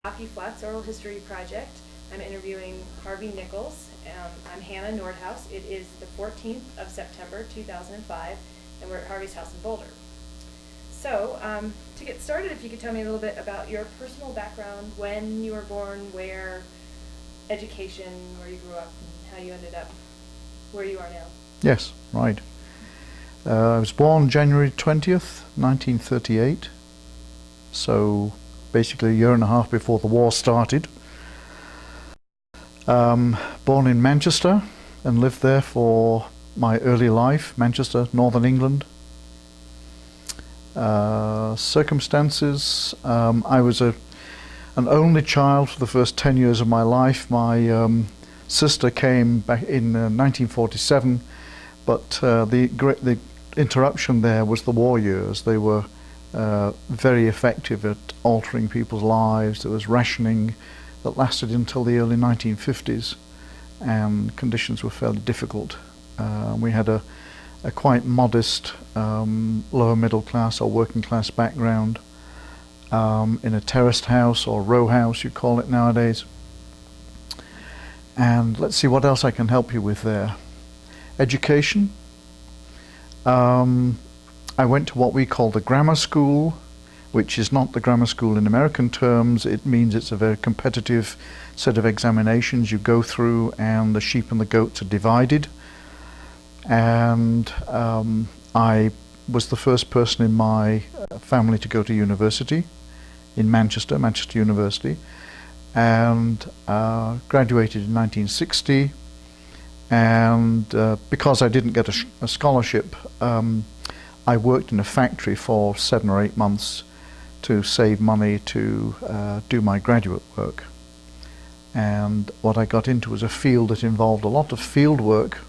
Rocky Flats Oral History Project. I'm interviewing Harvey Nichols. I'm Hannah Nordhaus. It is the 14th of September 2005, and we're at Harvey's house in Boulder. So, to get started, if you could tell me a little bit about your personal background, when you were born, where, education, where you grew up, and how you ended up where you are now. Yes, right. I was born January 20th, 1938, so basically a year and a half before the war started. Born in Manchester and lived there for my early life, Manchester, Northern England. Circumstances, I was an only child for the first 10 years of my life. My sister came back in 1947, but the interruption there was the war years. They were very effective at altering people's lives. There was rationing that lasted until the early 1950s, and conditions were fairly difficult. We had a quite modest lower middle class or working class background in a terraced house, or row house you call it nowadays. And let's see what else I can help you with there. Education. I went to what we call the grammar school, which is not the grammar school in American terms. It means it's a very competitive set of examinations you go through, and the sheep and the goats are divided. And I was the first person in my family to go to university in Manchester University, and graduated in 1960. And because I didn't get a scholarship, I worked in a factory for 7 or 8 months to save money to do my graduate work. And what I got into was a field that involved a lot of field work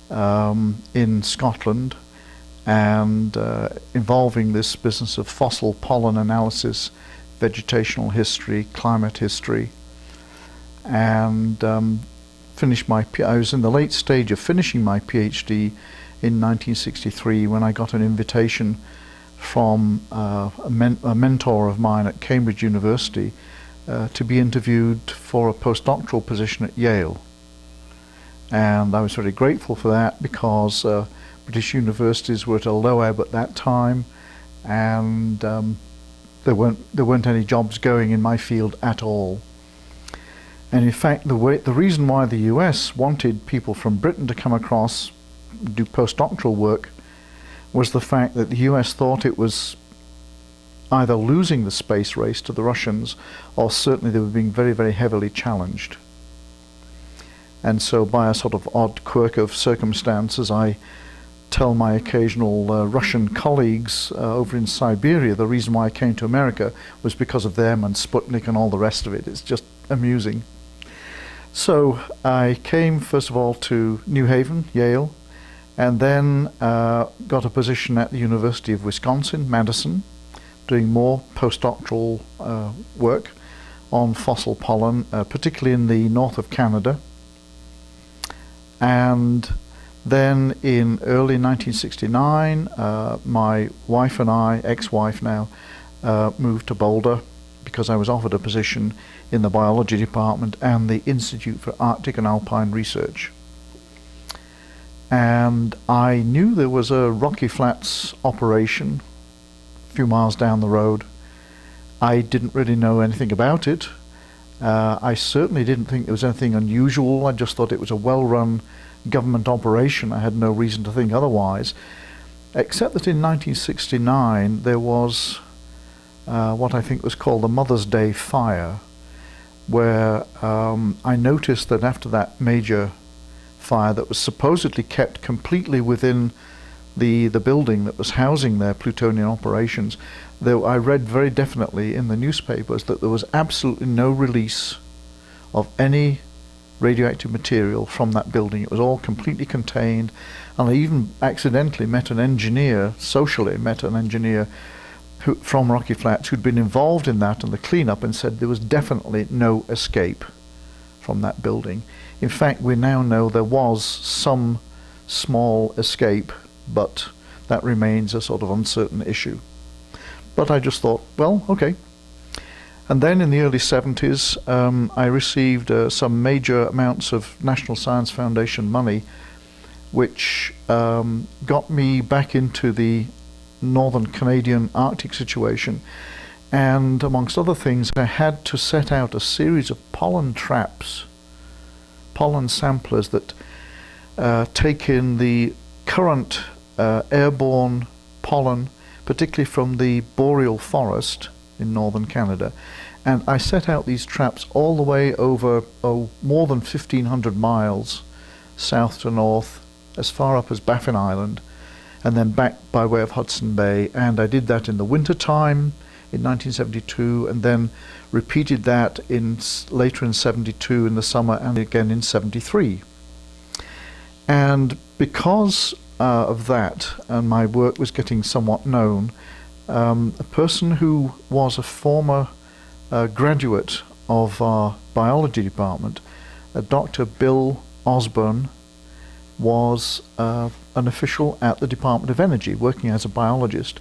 in Scotland, and involving this business of fossil pollen analysis, vegetational history, climate history, and I was in the late stage of finishing my PhD in 1963 when I got an invitation from a mentor of mine at Cambridge University to be interviewed for a postdoctoral position at Yale. And I was very grateful for that, because British universities were at a low ebb at that time, and there weren't any jobs going in my field at all. And in fact, the reason why the US wanted people from Britain to come across, do postdoctoral work, was the fact that the US thought it was either losing the space race to the Russians, or certainly they were being very, very heavily challenged. And so, by a sort of odd quirk of circumstances, I tell my occasional Russian colleagues over in Siberia the reason why I came to America was because of them and Sputnik and all the rest of it. It's just amusing. So I came first of all to New Haven, Yale, and then got a position at the University of Wisconsin, Madison, doing more postdoctoral work on fossil pollen, particularly in the north of Canada. And then in early 1969, my wife and I, ex-wife now, moved to Boulder because I was offered a position in the biology department and the Institute for Arctic and Alpine Research. And I knew there was a Rocky Flats operation a few miles down the road. I didn't really know anything about it. I certainly didn't think there was anything unusual. I just thought it was a well-run government operation. I had no reason to think otherwise, except that in 1969 there was what I think was called the Mother's Day fire, where I noticed that after that major fire that was supposedly kept completely within the building that was housing their plutonium operations, I read very definitely in the newspapers that there was absolutely no release of any radioactive material from that building. It was all completely contained, and I even accidentally socially met an engineer from Rocky Flats who'd been involved in that and the cleanup, and said there was definitely no escape from that building. In fact, we now know there was some small escape, but that remains a sort of uncertain issue. But I just thought, well, okay. And then in the early 70s, I received some major amounts of National Science Foundation money, which got me back into the northern Canadian Arctic situation. And amongst other things, I had to set out a series of pollen traps, pollen samplers that take in the current airborne pollen, particularly from the boreal forest in northern Canada. And I set out these traps all the way over more than 1,500 miles south to north, as far up as Baffin Island, and then back by way of Hudson Bay. And I did that in the winter time in 1972, and then repeated that later in 72 in the summer, and again in 73. And because of that, and my work was getting somewhat known, a person who was a former graduate of our biology department, Dr. Bill Osborne, was an official at the Department of Energy, working as a biologist.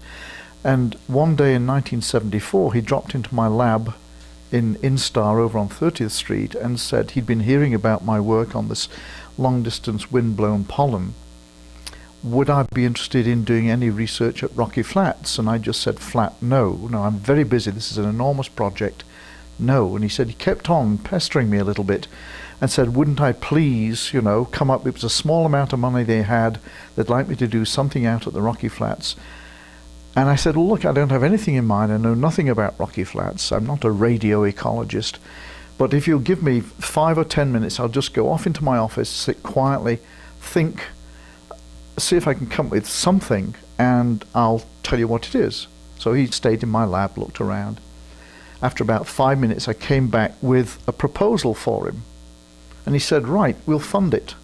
And one day in 1974, he dropped into my lab in Instar over on 30th Street and said he'd been hearing about my work on this long-distance wind-blown pollen. Would I be interested in doing any research at Rocky Flats? And I just said flat no. No, I'm very busy. This is an enormous project. No. And he kept on pestering me a little bit and said, wouldn't I please, come up. It was a small amount of money they had. They'd like me to do something out at the Rocky Flats. And I said, well, look, I don't have anything in mind. I know nothing about Rocky Flats. I'm not a radio ecologist. But if you'll give me 5 or 10 minutes, I'll just go off into my office, sit quietly, think, see if I can come up with something, and I'll tell you what it is. So he stayed in my lab, looked around. After about 5 minutes, I came back with a proposal for him. And he said, right, we'll fund it.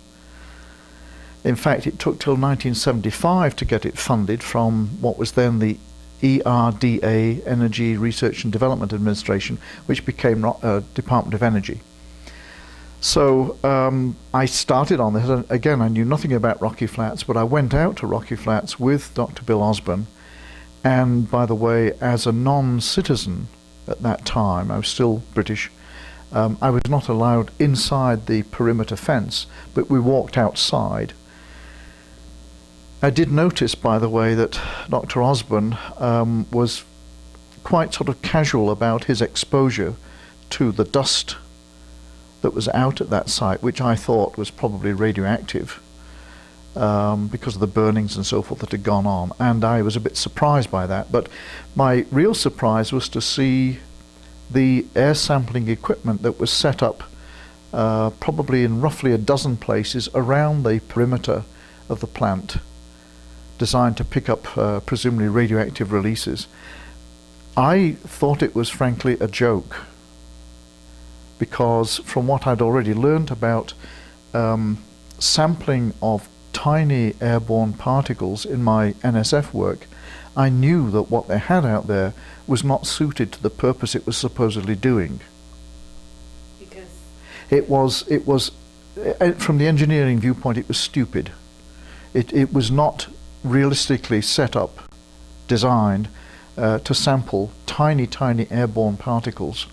In fact, it took till 1975 to get it funded from what was then the ERDA, Energy Research and Development Administration, which became Department of Energy. So I started on this. And again, I knew nothing about Rocky Flats, but I went out to Rocky Flats with Dr. Bill Osborne. And by the way, as a non-citizen at that time, I was still British, I was not allowed inside the perimeter fence, but we walked outside. I did notice, by the way, that Dr. Osborne was quite sort of casual about his exposure to the dust that was out at that site, which I thought was probably radioactive because of the burnings and so forth that had gone on. And I was a bit surprised by that. But my real surprise was to see the air sampling equipment that was set up probably in roughly a dozen places around the perimeter of the plant, designed to pick up presumably radioactive releases. I thought it was frankly a joke, because from what I'd already learned about sampling of tiny airborne particles in my NSF work, I knew that what they had out there was not suited to the purpose it was supposedly doing. Because it was from the engineering viewpoint, it was stupid. It was not realistically set up, designed to sample tiny airborne particles.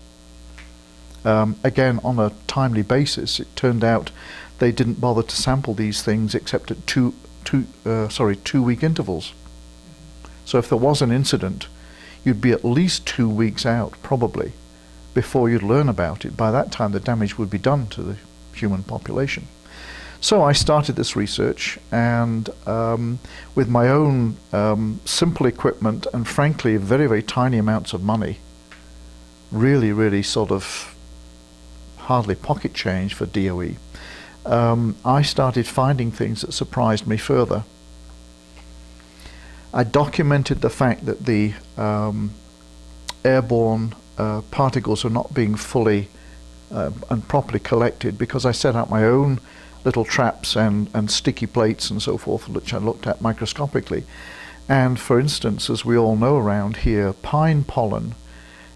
Again, on a timely basis, it turned out they didn't bother to sample these things except at 2-week intervals. So if there was an incident, you'd be at least 2 weeks out, probably, before you'd learn about it. By that time, the damage would be done to the human population. So I started this research, and with my own simple equipment and frankly very, very tiny amounts of money, really sort of hardly pocket change for DOE, I started finding things that surprised me further. I documented the fact that the airborne particles are not being fully and properly collected, because I set out my own little traps and sticky plates and so forth, which I looked at microscopically. And for instance, as we all know around here, pine pollen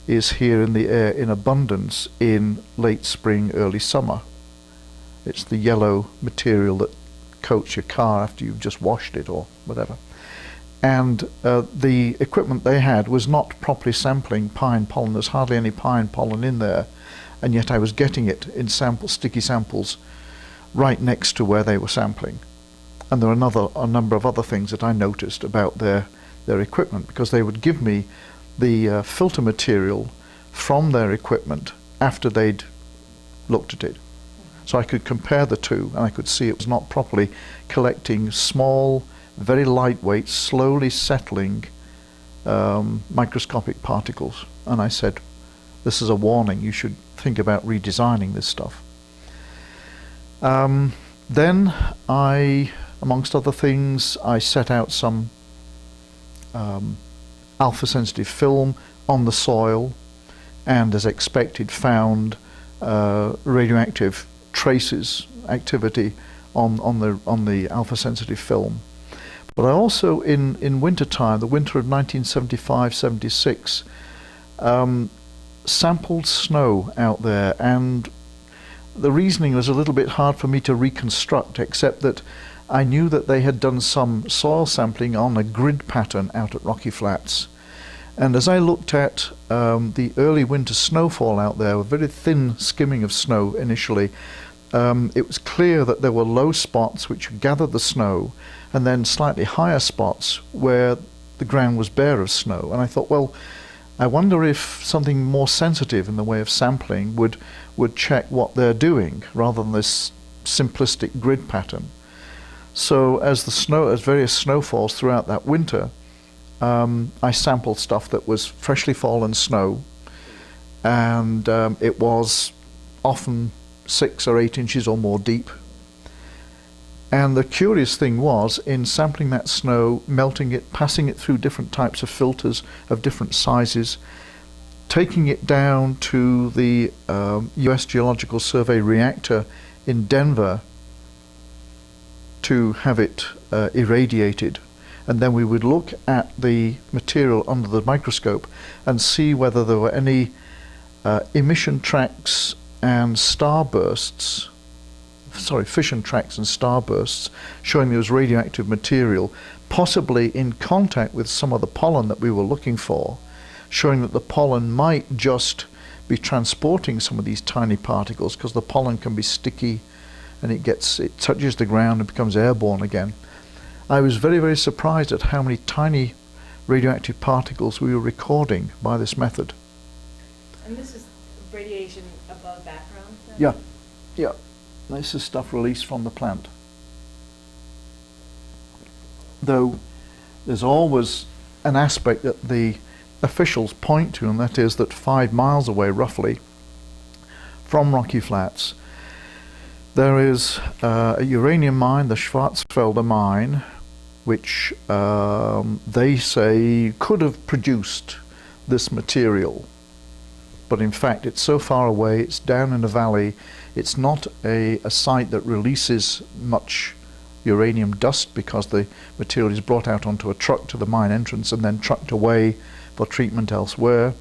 is here in the air in abundance in late spring, early summer. It's the yellow material that coats your car after you've just washed it or whatever. and the equipment they had was not properly sampling pine pollen. There's hardly any pine pollen in there, and yet I was getting it in sticky samples right next to where they were sampling. And there were a number of other things that I noticed about their equipment, because they would give me the filter material from their equipment after they'd looked at it. So I could compare the two, and I could see it was not properly collecting small, very lightweight, slowly settling microscopic particles. And I said, this is a warning, you should think about redesigning this stuff. Then I, amongst other things, I set out some alpha sensitive film on the soil, and as expected found radioactive traces activity on the alpha sensitive film. But I also in winter time, the winter of 1975-76, sampled snow out there, and the reasoning was a little bit hard for me to reconstruct, except that I knew that they had done some soil sampling on a grid pattern out at Rocky Flats. And as I looked at the early winter snowfall out there, a very thin skimming of snow initially, it was clear that there were low spots which gathered the snow, and then slightly higher spots where the ground was bare of snow. And I thought, well, I wonder if something more sensitive in the way of sampling would check what they're doing rather than this simplistic grid pattern. So as various snowfalls throughout that winter, I sampled stuff that was freshly fallen snow, and it was often 6 or 8 inches or more deep. And the curious thing was, in sampling that snow, melting it, passing it through different types of filters of different sizes, taking it down to the US Geological Survey reactor in Denver to have it irradiated. And then we would look at the material under the microscope and see whether there were any fission tracks and starbursts showing there was radioactive material, possibly in contact with some of the pollen that we were looking for, showing that the pollen might just be transporting some of these tiny particles, because the pollen can be sticky and it touches the ground and becomes airborne again. I was very, very surprised at how many tiny radioactive particles we were recording by this method. And this is radiation above background? Yeah, yeah. This is stuff released from the plant. Though there's always an aspect that the officials point to, and that is that 5 miles away, roughly, from Rocky Flats, there is a uranium mine, the Schwarzfelder mine, which they say could have produced this material. But in fact, it's so far away, it's down in a valley, it's not a site that releases much uranium dust, because the material is brought out onto a truck to the mine entrance and then trucked away for treatment elsewhere.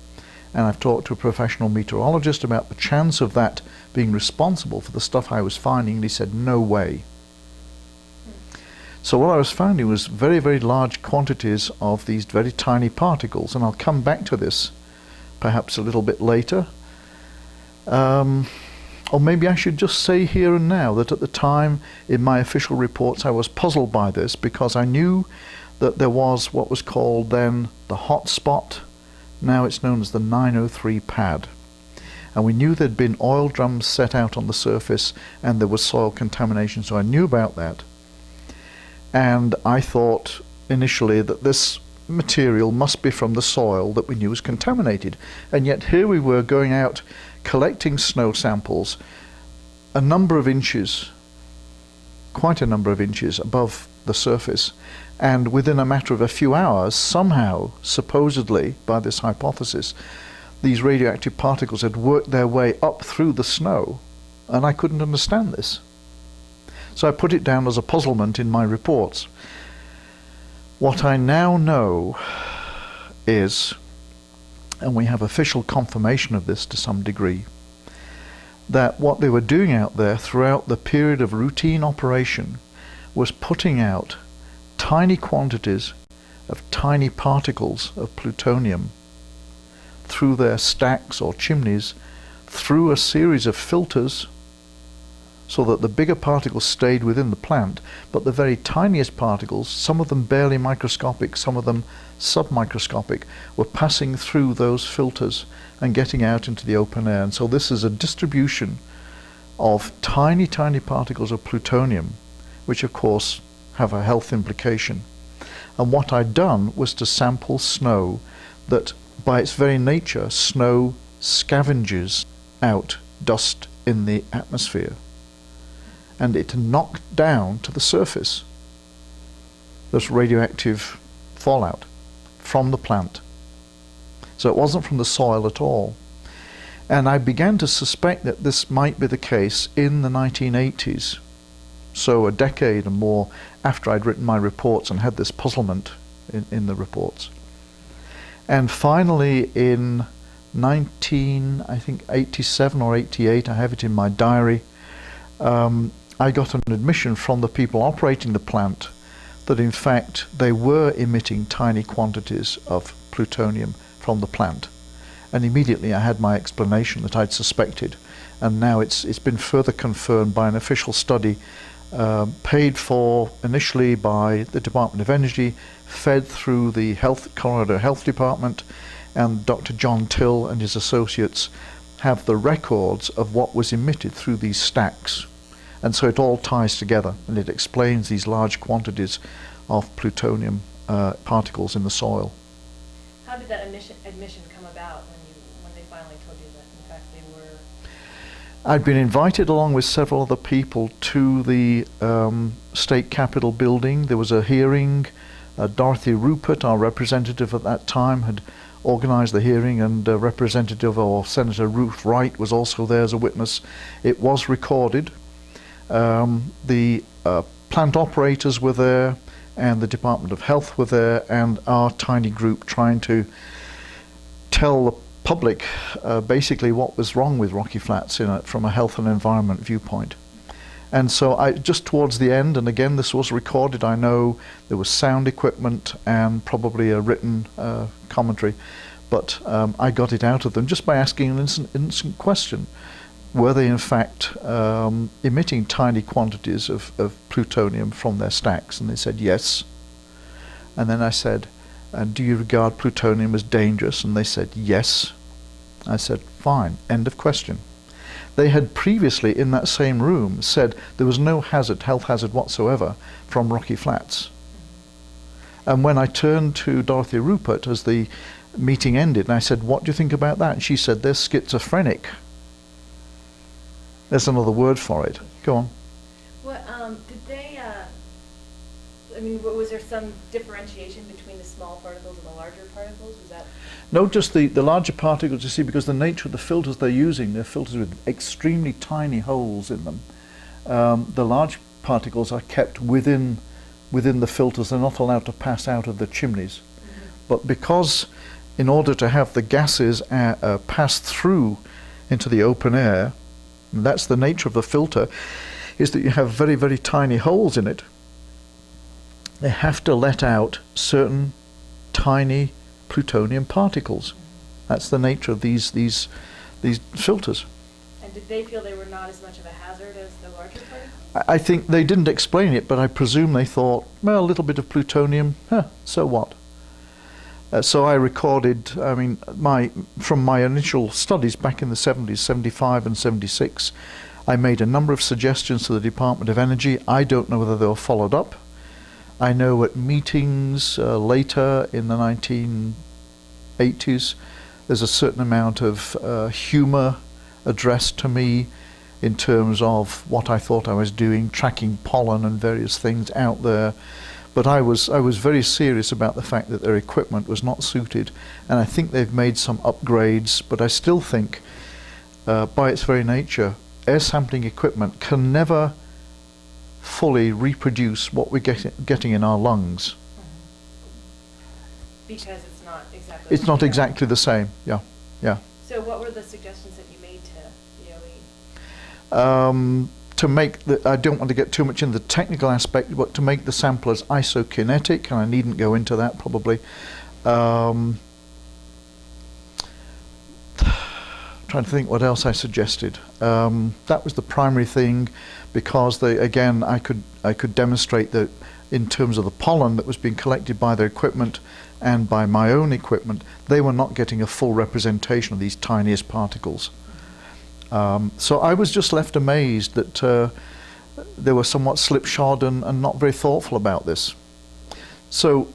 And I've talked to a professional meteorologist about the chance of that being responsible for the stuff I was finding, and he said, no way. So what I was finding was very, very large quantities of these very tiny particles, and I'll come back to this perhaps a little bit later. Or maybe I should just say here and now that at the time in my official reports I was puzzled by this, because I knew that there was what was called then the hot spot. Now it's known as the 903 pad. And we knew there'd been oil drums set out on the surface and there was soil contamination, so I knew about that. And I thought initially that this material must be from the soil that we knew was contaminated. And yet here we were going out collecting snow samples a number of inches, quite a number of inches above the surface, and within a matter of a few hours, somehow, supposedly by this hypothesis, these radioactive particles had worked their way up through the snow, and I couldn't understand this. So I put it down as a puzzlement in my reports. What I now know is, and we have official confirmation of this to some degree, that what they were doing out there throughout the period of routine operation was putting out tiny quantities of tiny particles of plutonium through their stacks or chimneys, through a series of filters, so that the bigger particles stayed within the plant, but the very tiniest particles, some of them barely microscopic, some of them submicroscopic, were passing through those filters and getting out into the open air. And so this is a distribution of tiny, tiny particles of plutonium, which of course have a health implication. And what I'd done was to sample snow that, by its very nature, snow scavenges out dust in the atmosphere, and it knocked down to the surface this radioactive fallout from the plant. So it wasn't from the soil at all. And I began to suspect that this might be the case in the 1980s, so a decade and more after I'd written my reports and had this puzzlement in the reports. And finally in 1987 or 88, I have it in my diary, I got an admission from the people operating the plant that in fact they were emitting tiny quantities of plutonium from the plant. And immediately I had my explanation that I'd suspected, and now it's been further confirmed by an official study paid for initially by the Department of Energy, fed through the Colorado Health Department, and Dr. John Till and his associates have the records of what was emitted through these stacks. And so it all ties together, and it explains these large quantities of plutonium particles in the soil. How did that admission come about when they finally told you that in fact they were? I'd been invited along with several other people to the state capitol building. There was a hearing. Dorothy Rupert, our representative at that time, had organized the hearing, and Representative or Senator Ruth Wright was also there as a witness. It was recorded. The plant operators were there, and the Department of Health were there, and our tiny group trying to tell the public basically what was wrong with Rocky Flats from a health and environment viewpoint. And so just towards the end, and again this was recorded, I know there was sound equipment and probably a written commentary, but I got it out of them just by asking an innocent question. Were they in fact emitting tiny quantities of plutonium from their stacks? And they said yes. And then I said, and do you regard plutonium as dangerous? And they said yes. I said, fine, end of question. They had previously in that same room said there was no health hazard whatsoever from Rocky Flats. And when I turned to Dorothy Rupert as the meeting ended, and I said, what do you think about that? And she said, they're schizophrenic. There's another word for it. Go on. What did they? I mean, was there some differentiation between the small particles and the larger particles? Was that? No, just the larger particles. You see, because the nature of the filters they're using, they're filters with extremely tiny holes in them. The large particles are kept within the filters. They're not allowed to pass out of the chimneys. Mm-hmm. But because, in order to have the gases pass through into the open air, and that's the nature of the filter, is that you have very, very tiny holes in it. They have to let out certain tiny plutonium particles. That's the nature of these filters. And did they feel they were not as much of a hazard as the larger particles? I think they didn't explain it, but I presume they thought, well, a little bit of plutonium, so what? So I recorded, from my initial studies back in the 70s, 75 and 76, I made a number of suggestions to the Department of Energy. I don't know whether they were followed up. I know at meetings later in the 1980s, there's a certain amount of humor addressed to me in terms of what I thought I was doing, tracking pollen and various things out there. But I was very serious about the fact that their equipment was not suited, and I think they've made some upgrades, but I still think by its very nature, air sampling equipment can never fully reproduce what we're getting in our lungs. Because it's not exactly. It's not exactly the same. Yeah. So what were the suggestions that you made to DOE? to make the, I don't want to get too much into the technical aspect, but to make the samplers isokinetic, and I needn't go into that probably. Trying to think what else I suggested. That was the primary thing, because again I could demonstrate that in terms of the pollen that was being collected by their equipment and by my own equipment, they were not getting a full representation of these tiniest particles. So I was just left amazed that they were somewhat slipshod and not very thoughtful about this. So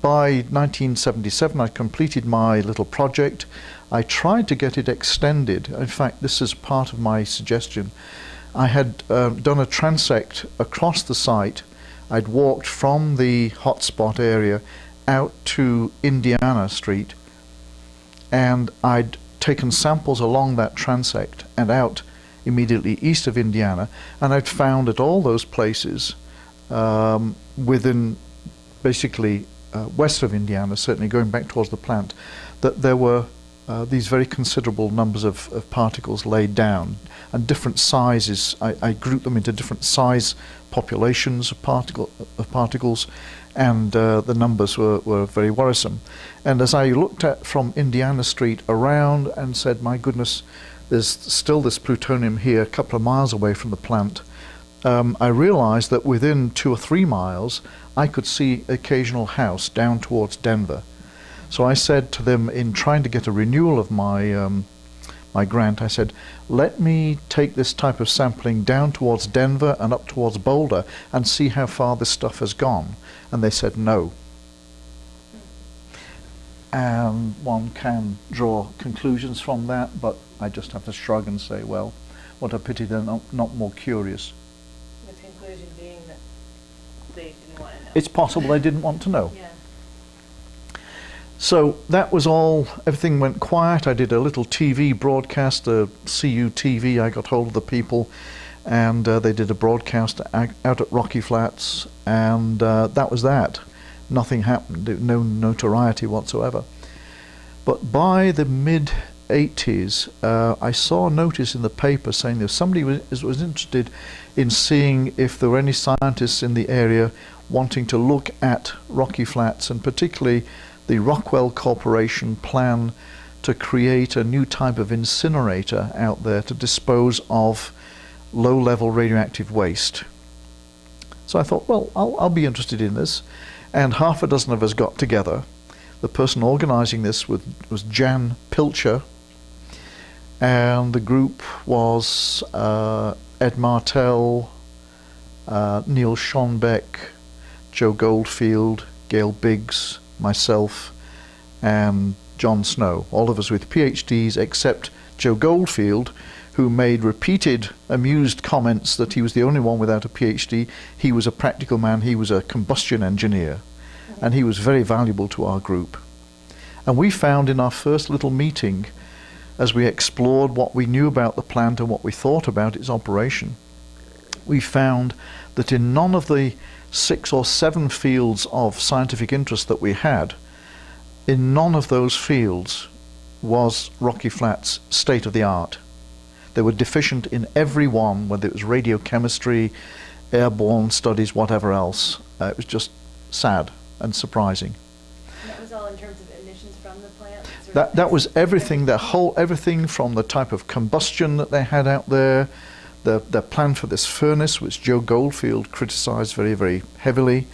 by 1977 I completed my little project. I tried to get it extended. In fact, this is part of my suggestion. I had done a transect across the site. I'd walked from the hotspot area out to Indiana Street, and I'd taken samples along that transect and out immediately east of Indiana, and I'd found at all those places within basically west of Indiana, certainly going back towards the plant, that there were these very considerable numbers of particles laid down, and different sizes. I grouped them into different size populations of particles, and the numbers were very worrisome. And as I looked at from Indiana Street around and said, my goodness, there's still this plutonium here a couple of miles away from the plant, I realized that within 2 or 3 miles I could see occasional house down towards Denver. So I said to them, in trying to get a renewal of my my grant, I said, let me take this type of sampling down towards Denver and up towards Boulder and see how far this stuff has gone. And they said no. And one can draw conclusions from that, but I just have to shrug and say, well, what a pity they're not more curious. The conclusion being that they didn't want to know. It's possible they didn't want to know. Yeah. So that was all. Everything went quiet. I did a little TV broadcast, CU TV. I got hold of the people, and they did a broadcast out at Rocky Flats, and that was that. Nothing happened. No notoriety whatsoever. But by the mid-80s, I saw a notice in the paper saying that somebody was interested in seeing if there were any scientists in the area wanting to look at Rocky Flats, and particularly the Rockwell Corporation plan to create a new type of incinerator out there to dispose of low-level radioactive waste. So I thought, well, I'll be interested in this. And half a dozen of us got together. The person organizing this was Jan Pilcher, and the group was Ed Martell, Neil Schonbeck, Joe Goldfield, Gail Biggs, myself, and John Snow, all of us with PhDs except Joe Goldfield, who made repeated amused comments that he was the only one without a PhD. He was a practical man. He was a combustion engineer, and he was very valuable to our group. And we found in our first little meeting, as we explored what we knew about the plant and what we thought about its operation, we found that in none of the 6 or 7 fields of scientific interest that we had, in none of those fields was Rocky Flats state of the art. They were deficient in every one, whether it was radiochemistry, airborne studies, whatever else. It was just sad and surprising. And that was all in terms of emissions from the plant? That was everything, everything from the type of combustion that they had out there, the plan for this furnace, which Joe Goldfield criticized very, very heavily,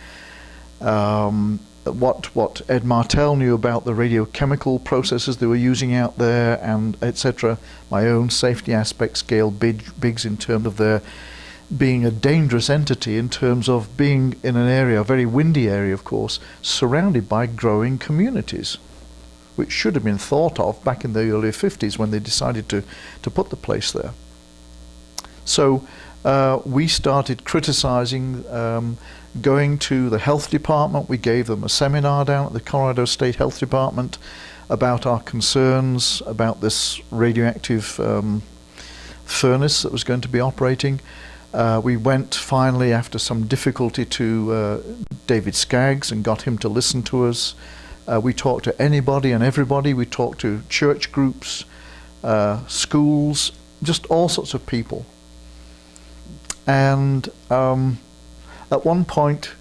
what Ed Martell knew about the radiochemical processes they were using out there, and etc. My own safety aspects, Gail Biggs, in terms of their being a dangerous entity, in terms of being in an area, a very windy area of course, surrounded by growing communities, which should have been thought of back in the early 50s when they decided to put the place there. So we started criticizing, going to the health department. We gave them a seminar down at the Colorado State Health Department about our concerns about this radioactive furnace that was going to be operating. We went finally, after some difficulty, to David Skaggs and got him to listen to us. We talked to anybody and everybody. We talked to church groups, schools, just all sorts of people. And at one point,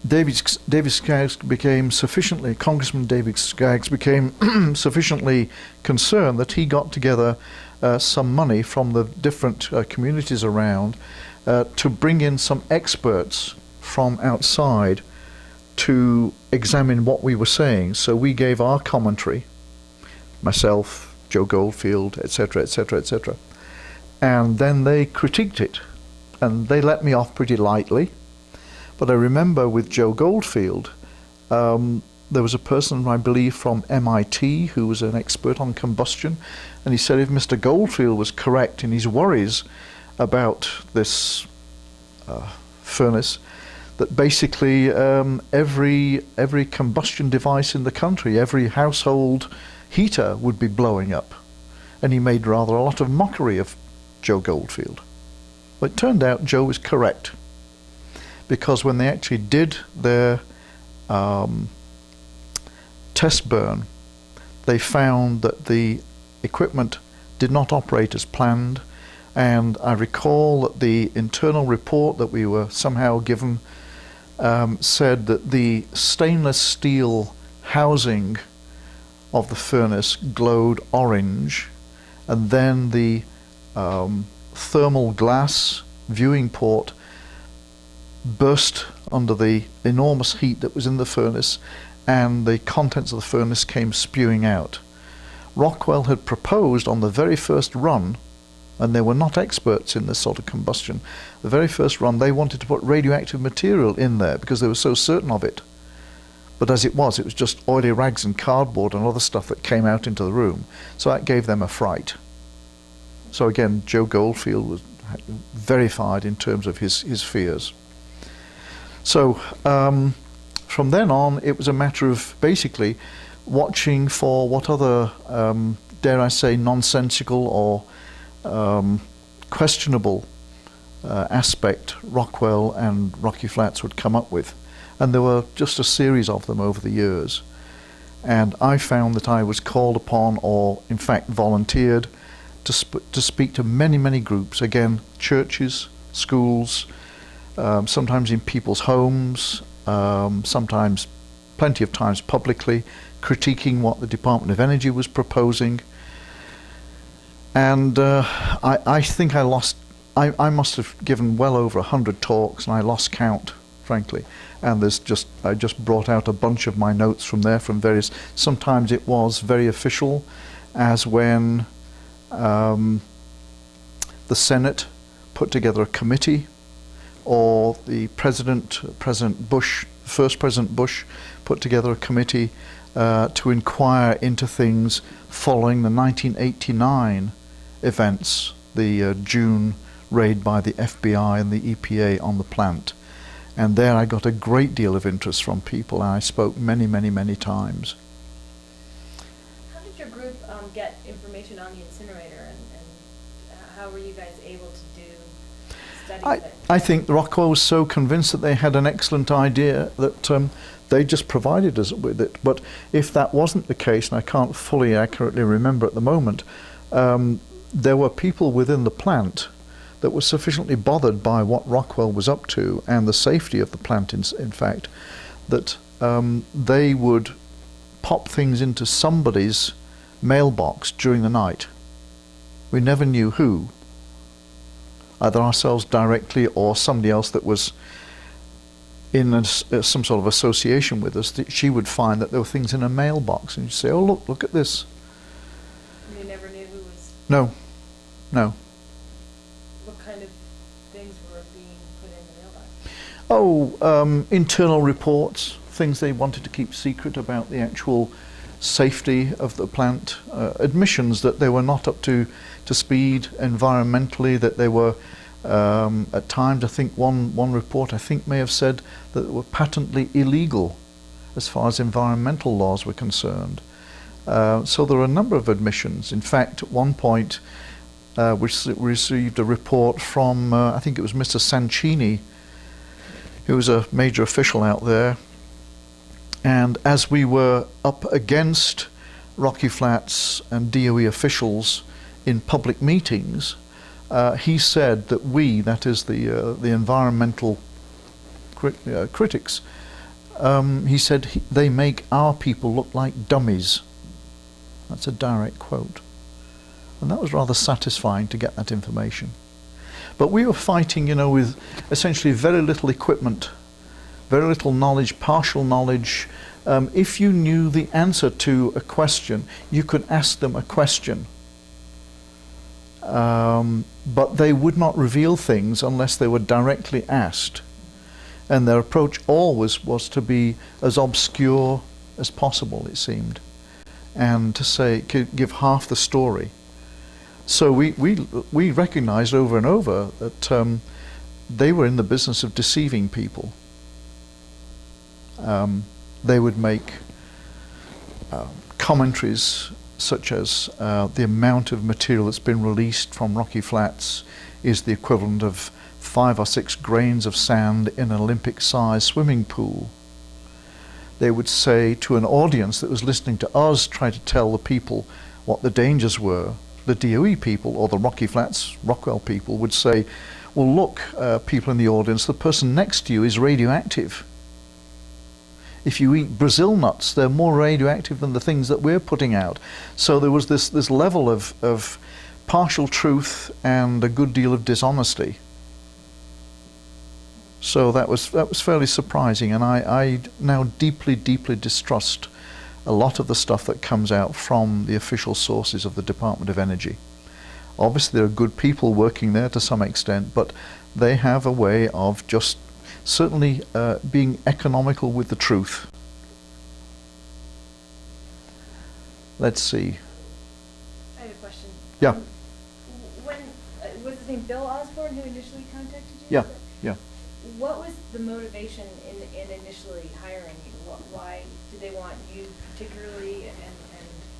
David Skaggs became sufficiently, Congressman David Skaggs became sufficiently concerned that he got together some money from the different communities around to bring in some experts from outside to examine what we were saying. So we gave our commentary, myself, Joe Goldfield, etc., etc., etc., and then they critiqued it, and they let me off pretty lightly. But I remember with Joe Goldfield, there was a person, I believe, from MIT who was an expert on combustion, and he said if Mr. Goldfield was correct in his worries about this furnace, that basically every combustion device in the country, every household heater would be blowing up. And he made rather a lot of mockery of Joe Goldfield. But it turned out Joe was correct, because when they actually did their test burn, they found that the equipment did not operate as planned. And I recall that the internal report that we were somehow given said that the stainless steel housing of the furnace glowed orange, and then the thermal glass viewing port burst under the enormous heat that was in the furnace, and the contents of the furnace came spewing out. Rockwell had proposed on the very first run, and they were not experts in this sort of combustion, the very first run they wanted to put radioactive material in there because they were so certain of it. But as it was just oily rags and cardboard and other stuff that came out into the room. So that gave them a fright. So again, Joe Goldfield was verified in terms of his fears. So from then on, it was a matter of basically watching for what other, dare I say, nonsensical or questionable aspect Rockwell and Rocky Flats would come up with. And there were just a series of them over the years. And I found that I was called upon, or in fact volunteered, to speak to many, many groups. Again, churches, schools, sometimes in people's homes, sometimes, plenty of times publicly, critiquing what the Department of Energy was proposing. And I think I must have given well over 100 talks, and I lost count, frankly. And I just brought out a bunch of my notes from there, from various, sometimes it was very official, as when the Senate put together a committee, or the President Bush, first President Bush, put together a committee to inquire into things following the 1989 events, the June raid by the FBI and the EPA on the plant. And there I got a great deal of interest from people, and I spoke many, many, many times. How did your group get information on the incinerator, and how were you guys able to do studies of it? I think Rockwell was so convinced that they had an excellent idea that they just provided us with it. But if that wasn't the case, and I can't fully accurately remember at the moment, there were people within the plant that were sufficiently bothered by what Rockwell was up to and the safety of the plant, in fact, that they would pop things into somebody's mailbox during the night. We never knew who, either ourselves directly or somebody else that was in some sort of association with us. That she would find that there were things in a mailbox, and she'd say, "Oh, look at this." And you never knew who was... No. What kind of things were being put in the mailbox? Internal reports, things they wanted to keep secret about the actual safety of the plant, admissions that they were not up to speed environmentally, that they were at times, I think one report I think may have said that they were patently illegal as far as environmental laws were concerned. So there were a number of admissions. In fact, at one point we received a report from, I think it was Mr. Sancini, who was a major official out there. And as we were up against Rocky Flats and DOE officials in public meetings, he said that we, that is the environmental critics, he said they make our people look like dummies. That's a direct quote. And that was rather satisfying to get that information. But we were fighting, with essentially very little equipment, very little knowledge, partial knowledge. If you knew the answer to a question, you could ask them a question. But they would not reveal things unless they were directly asked. And their approach always was to be as obscure as possible, it seemed, and to say, give half the story. So we recognized over and over that they were in the business of deceiving people. They would make commentaries such as the amount of material that's been released from Rocky Flats is the equivalent of 5 or 6 grains of sand in an Olympic-sized swimming pool. They would say to an audience that was listening to us try to tell the people what the dangers were, the DOE people or the Rocky Flats, Rockwell people would say, well, look, people in the audience, the person next to you is radioactive. If you eat Brazil nuts, they're more radioactive than the things that we're putting out. So there was this level of partial truth and a good deal of dishonesty. So that was fairly surprising, and I now deeply distrust a lot of the stuff that comes out from the official sources of the Department of Energy. Obviously there are good people working there to some extent, but they have a way of just certainly being economical with the truth. Let's see. I have a question. Yeah. When was his name Bill Osborne who initially contacted you? Yeah, yeah. What was the motivation in initially hiring you? Why did they want you particularly, and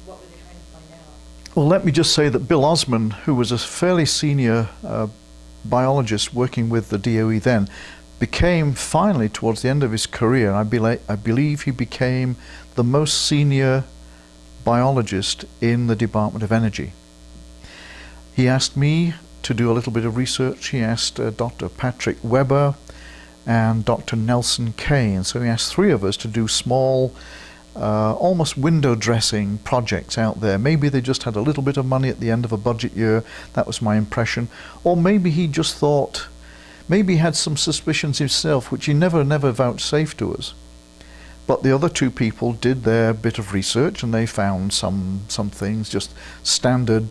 what were they trying to find out? Well, let me just say that Bill Osborne, who was a fairly senior biologist working with the DOE then, became finally, towards the end of his career, I believe he became the most senior biologist in the Department of Energy. He asked me to do a little bit of research. He asked Dr. Patrick Weber and Dr. Nelson Kane. So he asked 3 of us to do small, almost window dressing projects out there. Maybe they just had a little bit of money at the end of a budget year. That was my impression. Or maybe he just thought, maybe he had some suspicions himself, which he never vouchsafed to us. But the other 2 people did their bit of research, and they found some things, just standard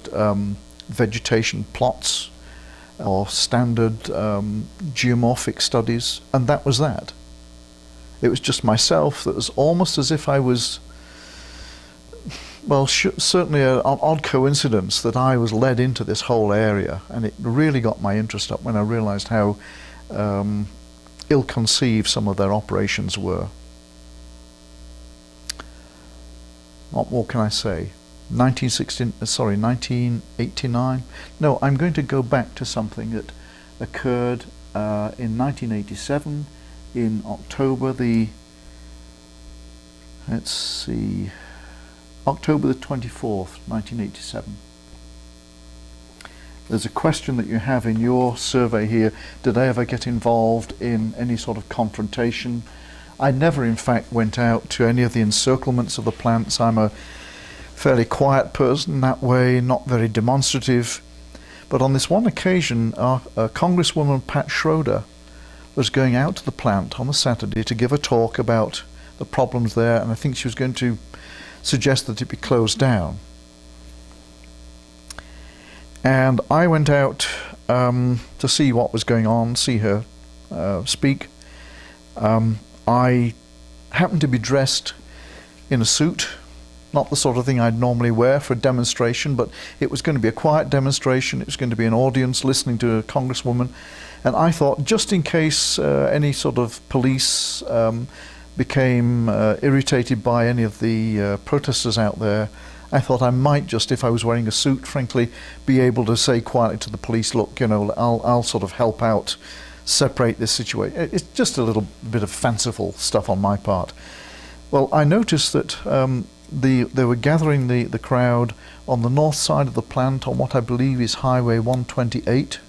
vegetation plots or standard geomorphic studies, and that was that. It was just myself. That was almost as if I was, well, certainly an odd coincidence that I was led into this whole area, and it really got my interest up when I realized how ill-conceived some of their operations were. What more can I say? 1989. No, I'm going to go back to something that occurred in 1987 in October October the 24th, 1987. There's a question that you have in your survey here: did I ever get involved in any sort of confrontation? I never, in fact, went out to any of the encirclements of the plants. I'm a fairly quiet person that way, not very demonstrative. But on this one occasion, Congresswoman Pat Schroeder was going out to the plant on a Saturday to give a talk about the problems there, and I think she was going to suggest that it be closed down. And I went out to see what was going on, see her speak. I happened to be dressed in a suit, not the sort of thing I'd normally wear for a demonstration, but it was going to be a quiet demonstration. It was going to be an audience listening to a congresswoman. And I thought, just in case any sort of police became irritated by any of the protesters out there, I thought I might just, if I was wearing a suit, frankly, be able to say quietly to the police, look, you know, I'll sort of help out, separate this situation. It's just a little bit of fanciful stuff on my part. Well, I noticed that they were gathering the crowd on the north side of the plant on what I believe is Highway 128.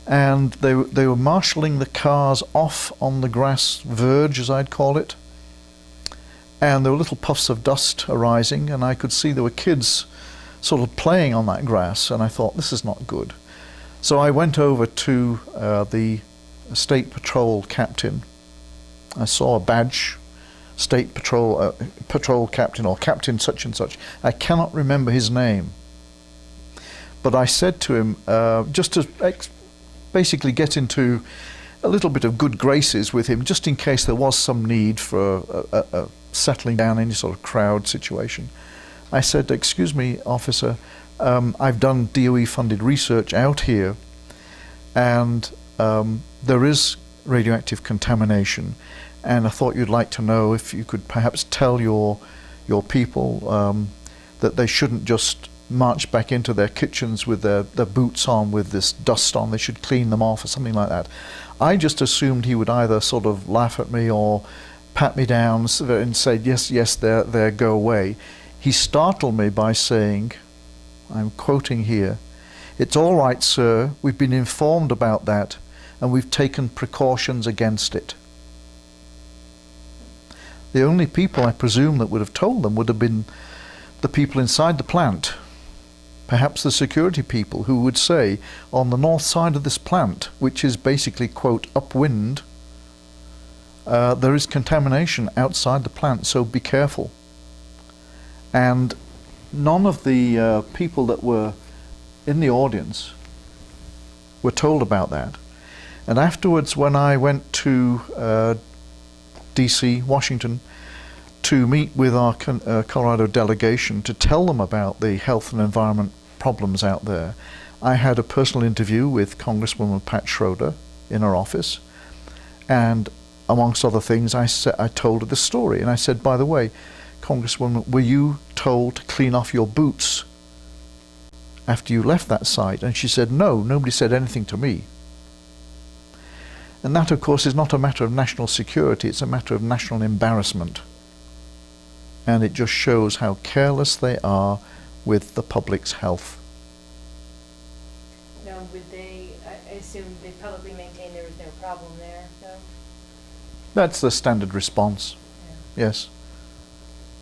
And they were marshalling the cars off on the grass verge, as I'd call it. And there were little puffs of dust arising, and I could see there were kids sort of playing on that grass, and I thought, this is not good. So I went over to the State Patrol captain. I saw a badge, State Patrol Patrol Captain, or Captain such and such. I cannot remember his name. But I said to him, just to basically get into a little bit of good graces with him, just in case there was some need for a settling down any sort of crowd situation. I said, excuse me, officer, I've done DOE-funded research out here, and there is radioactive contamination, and I thought you'd like to know if you could perhaps tell your people that they shouldn't just march back into their kitchens with their boots on with this dust on. They should clean them off or something like that. I just assumed he would either sort of laugh at me or pat me down and say, yes, there, go away. He startled me by saying, I'm quoting here, "It's all right, sir, we've been informed about that and we've taken precautions against it." The only people I presume that would have told them would have been the people inside the plant. Perhaps the security people, who would say, on the north side of this plant, which is basically, quote, upwind, there is contamination outside the plant, so be careful. And none of the people that were in the audience were told about that. And afterwards, when I went to DC, Washington, to meet with our Colorado delegation to tell them about the health and environment problems out there, I had a personal interview with Congresswoman Pat Schroeder in her office, and amongst other things I told her the story, and I said, by the way, Congresswoman, were you told to clean off your boots after you left that site? And she said, no, nobody said anything to me. And that, of course, is not a matter of national security, it's a matter of national embarrassment. And it just shows how careless they are with the public's health. Now, would they, I assume they publicly maintain there was no problem there, though? That's the standard response. Yeah. Yes.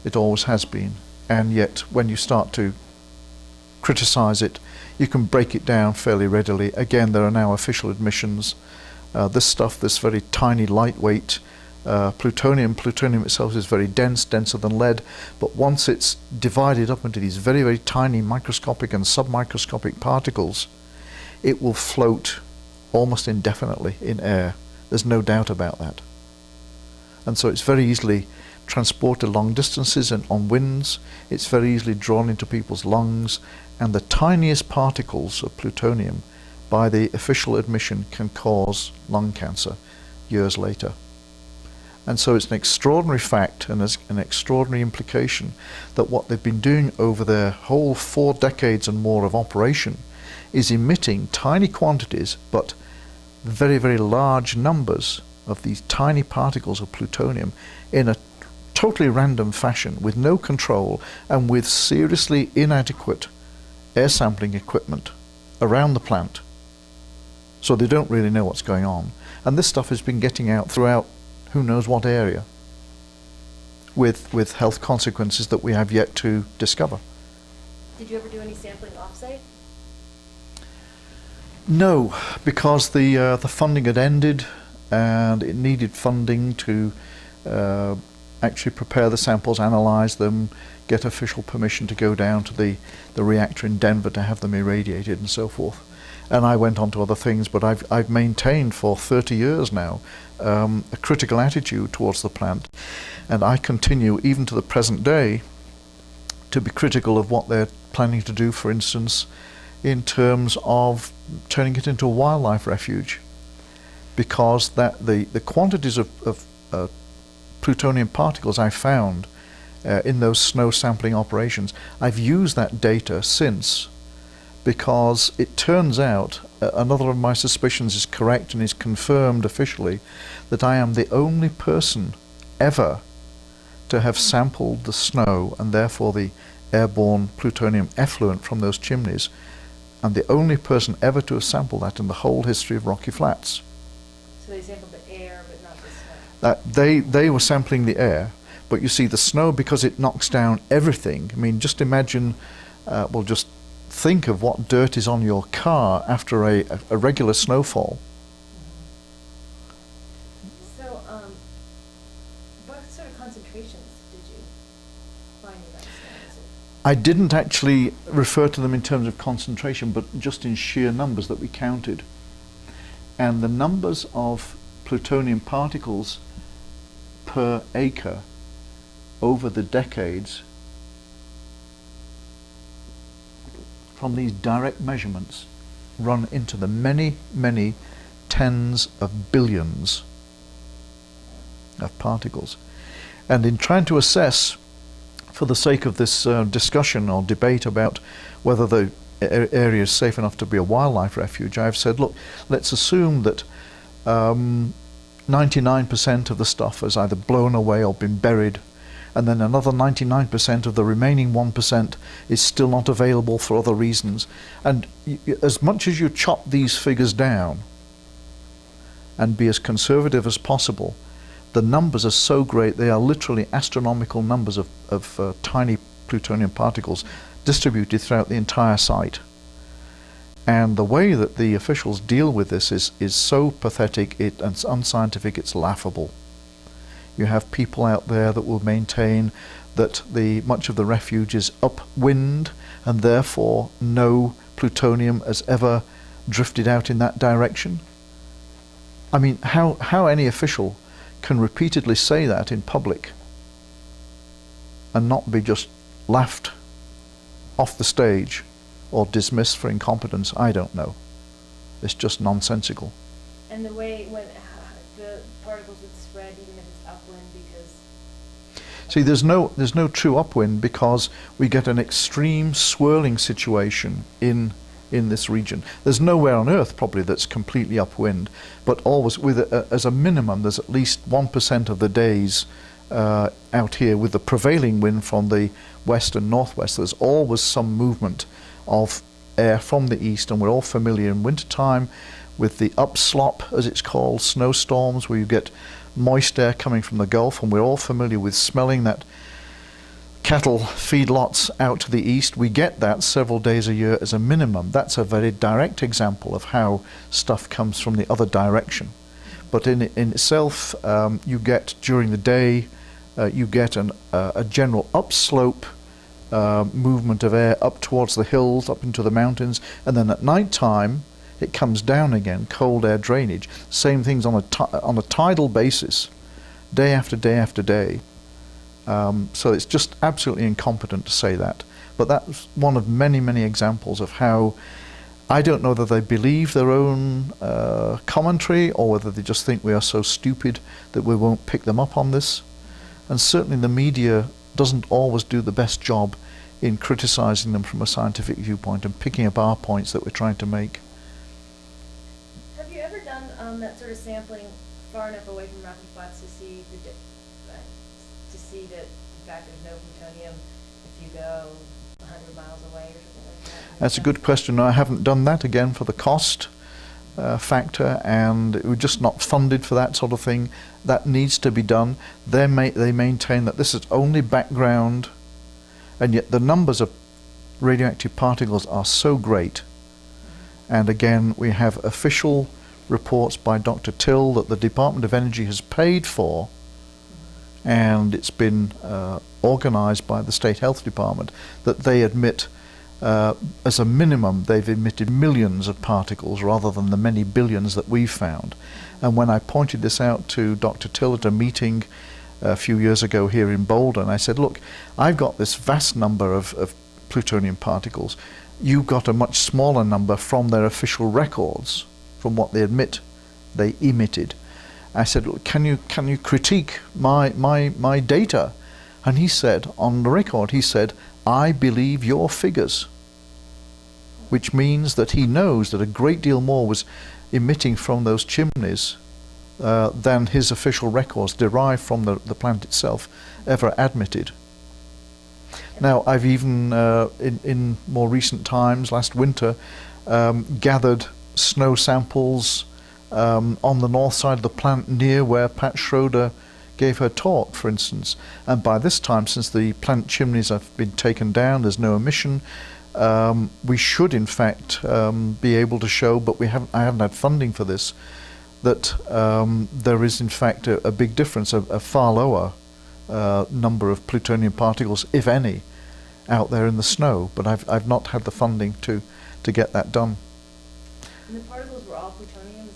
It always has been. And yet, when you start to criticize it, you can break it down fairly readily. Again, there are now official admissions. This stuff, this very tiny, lightweight plutonium itself is very dense, denser than lead, but once it's divided up into these very, very tiny microscopic and submicroscopic particles, it will float almost indefinitely in air. There's no doubt about that. And so it's very easily transported long distances and on winds. It's very easily drawn into people's lungs, and the tiniest particles of plutonium, by the official admission, can cause lung cancer years later. And so it's an extraordinary fact and an extraordinary implication that what they've been doing over their whole 4 decades and more of operation is emitting tiny quantities but very, very large numbers of these tiny particles of plutonium in a totally random fashion, with no control and with seriously inadequate air sampling equipment around the plant. So they don't really know what's going on. And this stuff has been getting out throughout who knows what area, with health consequences that we have yet to discover. Did you ever do any sampling off-site? No, because the funding had ended and it needed funding to actually prepare the samples, analyze them, get official permission to go down to the reactor in Denver to have them irradiated and so forth. And I went on to other things, but I've maintained for 30 years now a critical attitude towards the plant, and I continue even to the present day to be critical of what they're planning to do, for instance, in terms of turning it into a wildlife refuge, because that the quantities of plutonium particles I found in those snow sampling operations, I've used that data since, because it turns out, another of my suspicions is correct and is confirmed officially, that I am the only person ever to have sampled the snow and therefore the airborne plutonium effluent from those chimneys, and the only person ever to have sampled that in the whole history of Rocky Flats. So they sampled the air, but not the snow. They were sampling the air, but you see the snow, because it knocks down everything. I mean, just imagine, just think of what dirt is on your car after a regular snowfall. So, what sort of concentrations did you find in that snow? I didn't actually refer to them in terms of concentration, but just in sheer numbers that we counted. And the numbers of plutonium particles per acre over the decades from these direct measurements run into the many, many tens of billions of particles. And in trying to assess, for the sake of this discussion or debate about whether the area is safe enough to be a wildlife refuge, I've said, look, let's assume that 99% of the stuff has either blown away or been buried, and then another 99% of the remaining 1% is still not available for other reasons. And as much as you chop these figures down and be as conservative as possible, the numbers are so great, they are literally astronomical numbers of tiny plutonium particles distributed throughout the entire site. And the way that the officials deal with this is so pathetic and unscientific, it's laughable. You have people out there that will maintain that much of the refuge is upwind, and therefore no plutonium has ever drifted out in that direction. I mean, how any official can repeatedly say that in public and not be just laughed off the stage or dismissed for incompetence, I don't know. It's just nonsensical. And the way when the particles would spread, even if it's upwind, because see, there's no true upwind, because we get an extreme swirling situation in this region. There's nowhere on Earth probably that's completely upwind, but always with as a minimum, there's at least 1% of the days out here with the prevailing wind from the west and northwest. There's always some movement of air from the east, and we're all familiar in wintertime with the upslop, as it's called, snowstorms, where you get moist air coming from the Gulf, and we're all familiar with smelling that cattle feedlots out to the east. We get that several days a year as a minimum. That's a very direct example of how stuff comes from the other direction. But in itself, you get during the day, you get a general upslope movement of air up towards the hills, up into the mountains, and then at night time it comes down again, cold air drainage. Same things on a tidal basis, day after day after day. So it's just absolutely incompetent to say that. But that's one of many, many examples of how, I don't know whether they believe their own commentary or whether they just think we are so stupid that we won't pick them up on this. And certainly the media doesn't always do the best job in criticizing them from a scientific viewpoint and picking up our points that we're trying to make. Have you ever done that sort of sampling far enough away from Rocky Flats to see that in fact there's no plutonium if you go 100 miles away or something like that? That's a good question. I haven't done that, again, for the cost factor, and we're just not funded for that sort of thing. That needs to be done. They maintain that this is only background, and yet the numbers of radioactive particles are so great. And again, we have official reports by Dr. Till that the Department of Energy has paid for, and it's been organized by the State Health Department, that they admit as a minimum they've emitted millions of particles rather than the many billions that we've found. And when I pointed this out to Dr. Till at a meeting a few years ago here in Boulder, and I said, look, I've got this vast number of plutonium particles. You've got a much smaller number from their official records, from what they admit they emitted. I said, look, can you critique my data? And he said, on the record, he said, I believe your figures, which means that he knows that a great deal more was emitting from those chimneys than his official records derived from the plant itself ever admitted. Now, I've even, in more recent times, last winter, gathered snow samples on the north side of the plant near where Pat Schroeder gave her talk, for instance. And by this time, since the plant chimneys have been taken down, there's no emission, we should in fact be able to show, but I haven't had funding for this, that there is in fact a big difference, a far lower number of plutonium particles, if any, out there in the snow. But I've not had the funding to get that done. And the particles were all plutonium? Is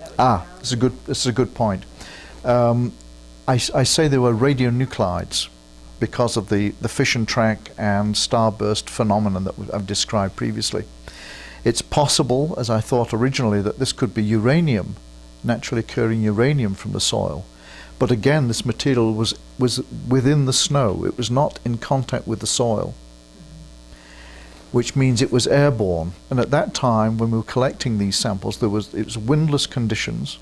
that what It's a good point. I say they were radionuclides because of the fission track and starburst phenomenon that I've described previously. It's possible, as I thought originally, that this could be uranium, naturally occurring uranium from the soil. But again, this material was within the snow. It was not in contact with the soil, which means it was airborne. And at that time, when we were collecting these samples, it was windless conditions,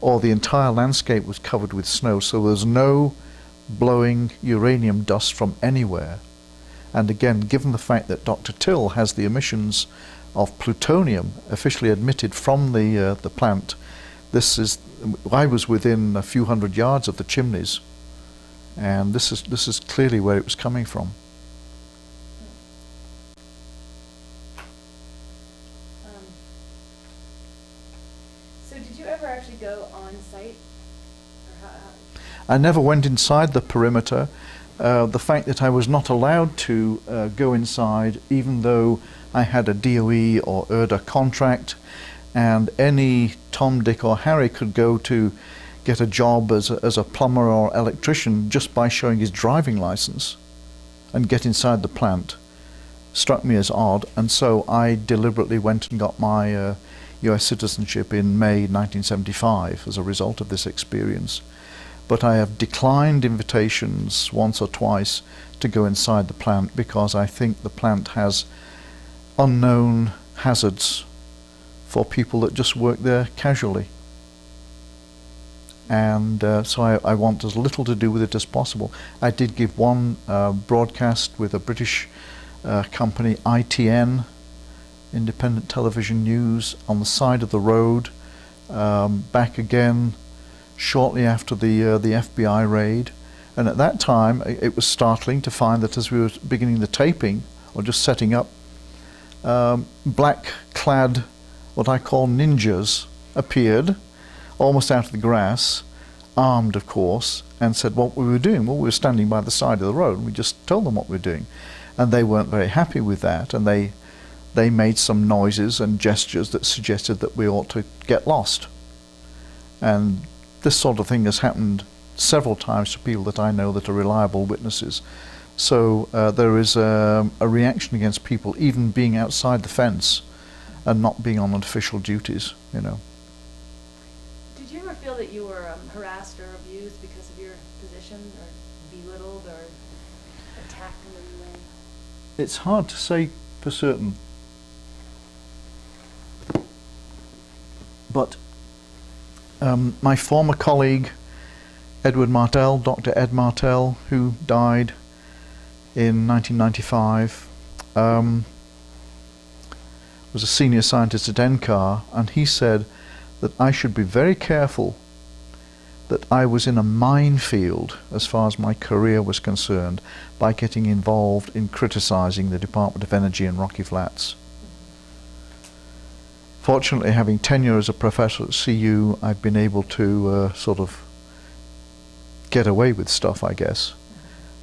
or the entire landscape was covered with snow, so there was no blowing uranium dust from anywhere. And again, given the fact that Dr. Till has the emissions of plutonium officially admitted from the plant, I was within a few hundred yards of the chimneys, and this is clearly where it was coming from. So did you ever actually go on site? Or I never went inside the perimeter. The fact that I was not allowed to go inside, even though I had a DOE or ERDA contract, and any Tom, Dick or Harry could go to get a job as a plumber or electrician just by showing his driving license and get inside the plant, struck me as odd. And so I deliberately went and got my US citizenship in May 1975 as a result of this experience. But I have declined invitations once or twice to go inside the plant because I think the plant has unknown hazards for people that just work there casually. And so I want as little to do with it as possible. I did give one broadcast with a British company, ITN, Independent Television News, on the side of the road, back again shortly after the FBI raid. And at that time, it was startling to find that as we were beginning the taping, or just setting up, black-clad, what I call ninjas, appeared, almost out of the grass, armed of course, and said what we were doing. Well, we were standing by the side of the road, and we just told them what we were doing. And they weren't very happy with that, and they made some noises and gestures that suggested that we ought to get lost. And this sort of thing has happened several times to people that I know that are reliable witnesses. So there is a reaction against people even being outside the fence and not being on official duties, you know. Did you ever feel that you were harassed or abused because of your position, or belittled or attacked in any way? It's hard to say for certain. But my former colleague, Edward Martell, Dr. Ed Martell, who died in 1995, was a senior scientist at NCAR, and he said that I should be very careful, that I was in a minefield as far as my career was concerned by getting involved in criticizing the Department of Energy in Rocky Flats. Fortunately, having tenure as a professor at CU, I've been able to sort of get away with stuff, I guess.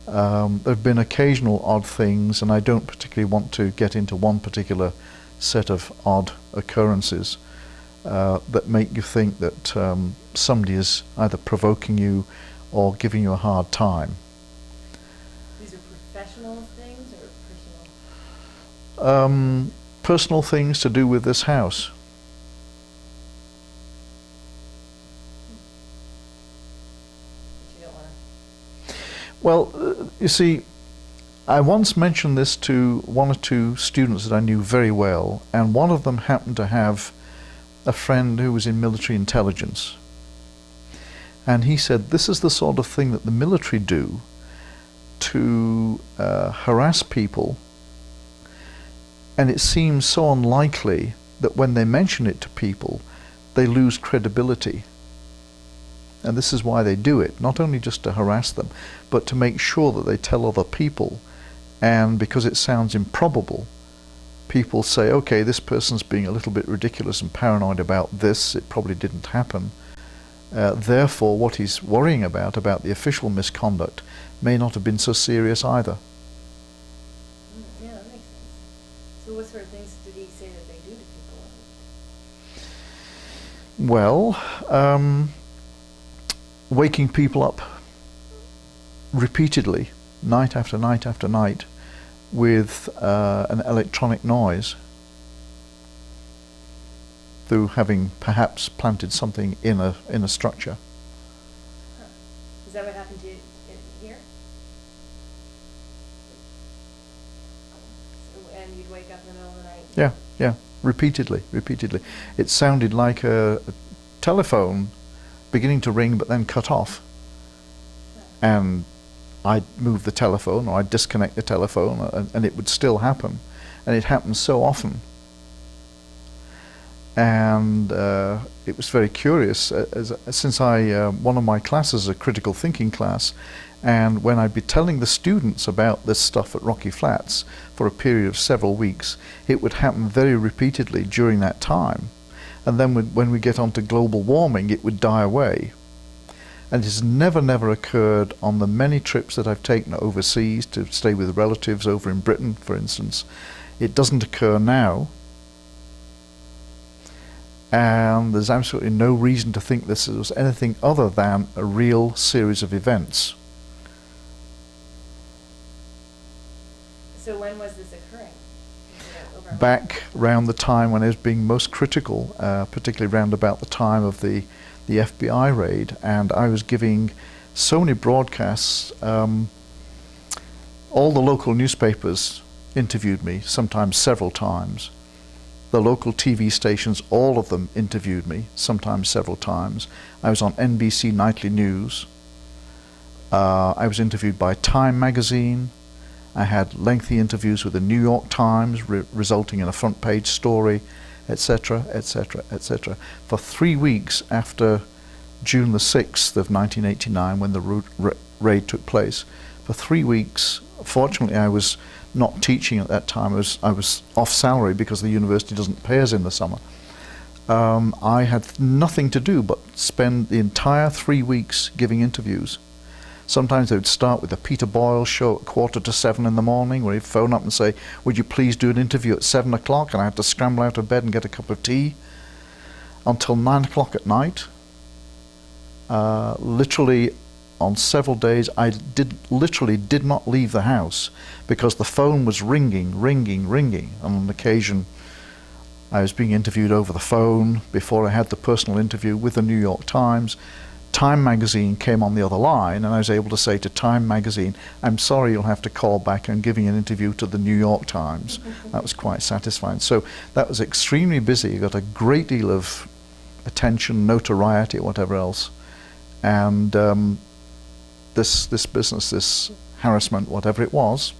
There have been occasional odd things, and I don't particularly want to get into one particular set of odd occurrences that make you think that somebody is either provoking you or giving you a hard time. These are professional things or personal? Personal things to do with this house. But you don't want to. Well, you see, I once mentioned this to one or two students that I knew very well, and one of them happened to have a friend who was in military intelligence. And he said, this is the sort of thing that the military do to harass people, and it seems so unlikely that when they mention it to people, they lose credibility. And this is why they do it, not only just to harass them, but to make sure that they tell other people. And because it sounds improbable, people say, okay, this person's being a little bit ridiculous and paranoid about this, it probably didn't happen. Therefore, what he's worrying about the official misconduct, may not have been so serious either. Yeah, that makes sense. So what sort of things did he say that they do to people? Well, waking people up repeatedly, night after night after night, with an electronic noise, through having perhaps planted something in a structure. Huh. Is that what happened to you here? So, and you'd wake up in the middle of the night? Yeah, repeatedly. It sounded like a telephone beginning to ring but then cut off. And I'd move the telephone, or I'd disconnect the telephone, and it would still happen. And it happened so often. And it was very curious, since one of my classes is a critical thinking class, and when I'd be telling the students about this stuff at Rocky Flats for a period of several weeks, it would happen very repeatedly during that time. And then when we get on to global warming, it would die away. And it has never occurred on the many trips that I've taken overseas to stay with relatives over in Britain, for instance. It doesn't occur now. And there's absolutely no reason to think this was anything other than a real series of events. So when was this occurring? Back around the time when it was being most critical, particularly round about the time of the FBI raid, and I was giving so many broadcasts. All the local newspapers interviewed me, sometimes several times. The local TV stations, all of them interviewed me, sometimes several times. I was on NBC Nightly News. I was interviewed by Time magazine. I had lengthy interviews with the New York Times, resulting in a front page story, etc., etc., etc. For 3 weeks after June the 6th of 1989, when the raid took place, for 3 weeks, fortunately I was not teaching at that time. I was off salary because the university doesn't pay us in the summer. I had nothing to do but spend the entire 3 weeks giving interviews. Sometimes they would start with a Peter Boyle show at 6:45 in the morning, where he'd phone up and say, would you please do an interview at 7 o'clock? And I had to scramble out of bed and get a cup of tea until 9 o'clock at night. Literally on several days I literally did not leave the house because the phone was ringing. And on occasion I was being interviewed over the phone before I had the personal interview with the New York Times. Time magazine came on the other line, and I was able to say to Time magazine, I'm sorry, you'll have to call back. I'm giving an interview to the New York Times. That was quite satisfying. So that was extremely busy. You got a great deal of attention, notoriety, whatever else. And this business, this harassment, whatever it was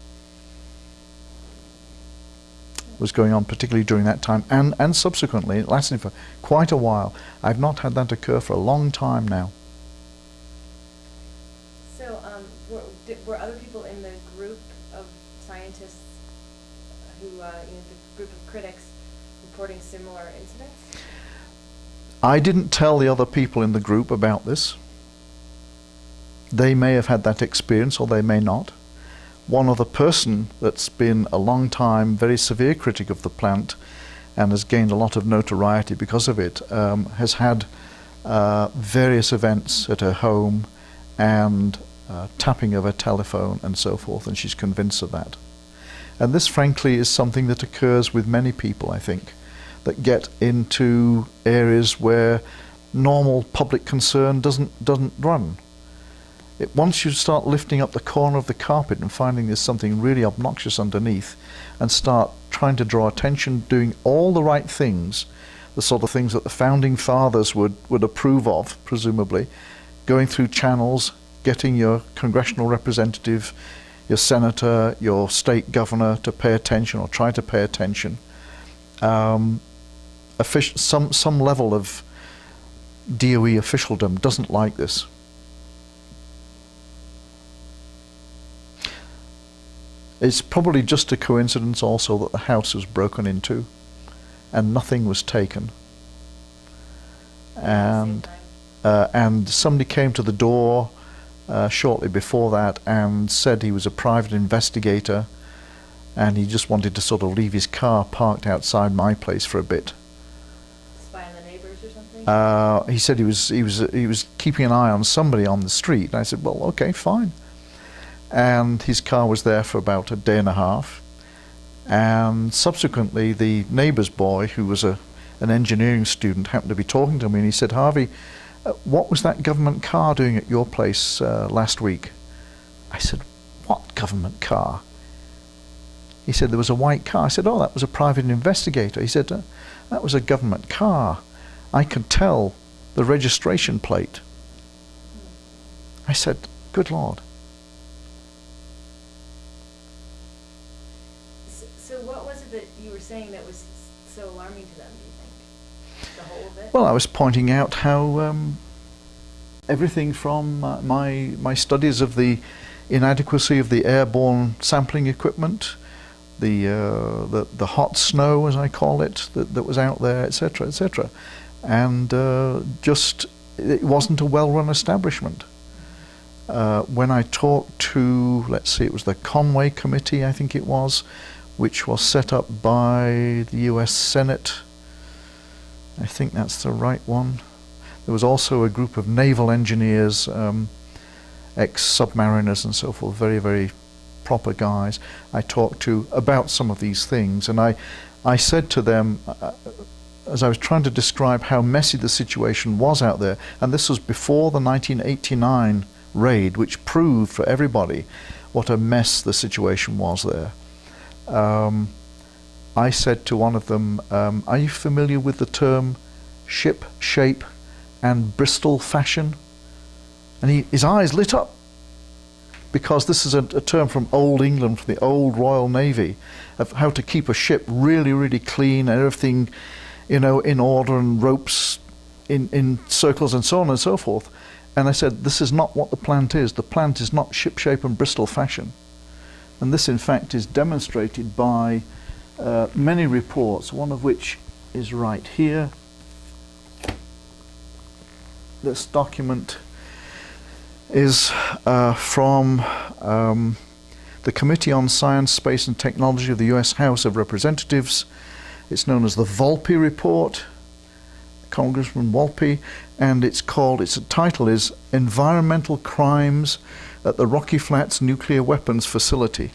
going on particularly during that time, and subsequently. It lasted for quite a while. I've not had that occur for a long time now. So were other people in the group of scientists who, the group of critics, reporting similar incidents? I didn't tell the other people in the group about this. They may have had that experience, or they may not. One other person that's been a long time very severe critic of the plant and has gained a lot of notoriety because of it, has had various events at her home and tapping of her telephone and so forth, and she's convinced of that. And this, frankly, is something that occurs with many people, I think, that get into areas where normal public concern doesn't run. Once you start lifting up the corner of the carpet and finding there's something really obnoxious underneath, and start trying to draw attention, doing all the right things, the sort of things that the founding fathers would approve of, presumably, going through channels, getting your congressional representative, your senator, your state governor to pay attention or try to pay attention. Some level of DOE officialdom doesn't like this. It's probably just a coincidence also that the house was broken into and nothing was taken. And somebody came to the door shortly before that and said he was a private investigator and he just wanted to sort of leave his car parked outside my place for a bit. Spy on the neighbors or something? He said he was keeping an eye on somebody on the street. And I said, well, okay, fine. And his car was there for about a day and a half. And subsequently, the neighbour's boy, who was an engineering student, happened to be talking to me, and he said, Harvey, what was that government car doing at your place last week? I said, what government car? He said, there was a white car. I said, oh, that was a private investigator. He said, that was a government car. I could tell the registration plate. I said, good Lord. So what was it that you were saying that was so alarming to them, do you think? The whole of it? Well, I was pointing out how everything from my studies of the inadequacy of the airborne sampling equipment, the hot snow, as I call it, that was out there, etc., etc., and just it wasn't a well-run establishment. When I talked to, let's see, it was the Conway Committee, I think it was, which was set up by the US Senate. I think that's the right one. There was also a group of naval engineers, ex-submariners and so forth, very, very proper guys I talked to about some of these things. And I said to them, as I was trying to describe how messy the situation was out there, and this was before the 1989 raid, which proved for everybody what a mess the situation was there. I said to one of them, are you familiar with the term ship shape and Bristol fashion? And his eyes lit up, because this is a term from Old England, from the old Royal Navy, of how to keep a ship really, really clean and everything, you know, in order, and ropes in circles and so on and so forth. And I said, this is not what the plant is. The plant is not ship shape and Bristol fashion. And this, in fact, is demonstrated by many reports, one of which is right here. This document is from the Committee on Science, Space and Technology of the US House of Representatives. It's known as the Volpe Report, Congressman Volpe, and its title is Environmental Crimes at the Rocky Flats Nuclear Weapons Facility.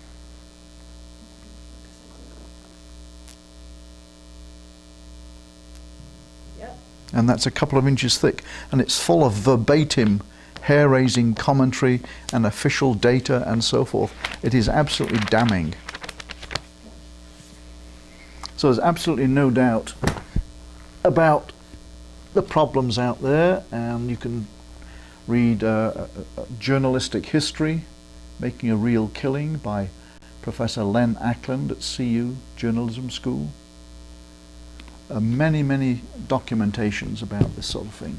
Yep. And that's a couple of inches thick, and it's full of verbatim hair-raising commentary and official data and so forth. It is absolutely damning. So there's absolutely no doubt about the problems out there, and you can read Journalistic History, Making a Real Killing by Professor Len Ackland at CU Journalism School. Many, many documentations about this sort of thing.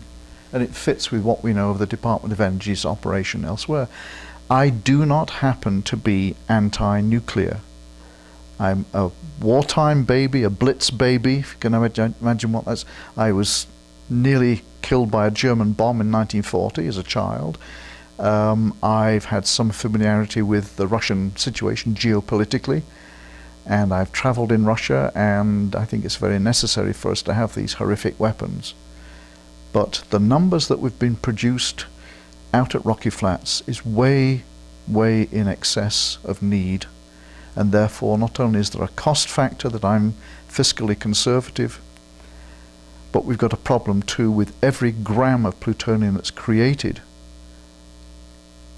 And it fits with what we know of the Department of Energy's operation elsewhere. I do not happen to be anti-nuclear. I'm a wartime baby, a Blitz baby, if you can imagine what that's. I was nearly killed by a German bomb in 1940 as a child. I've had some familiarity with the Russian situation geopolitically, and I've travelled in Russia, and I think it's very necessary for us to have these horrific weapons. But the numbers that we've been produced out at Rocky Flats is way, way in excess of need, and therefore not only is there a cost factor that I'm fiscally conservative, but we've got a problem too with every gram of plutonium that's created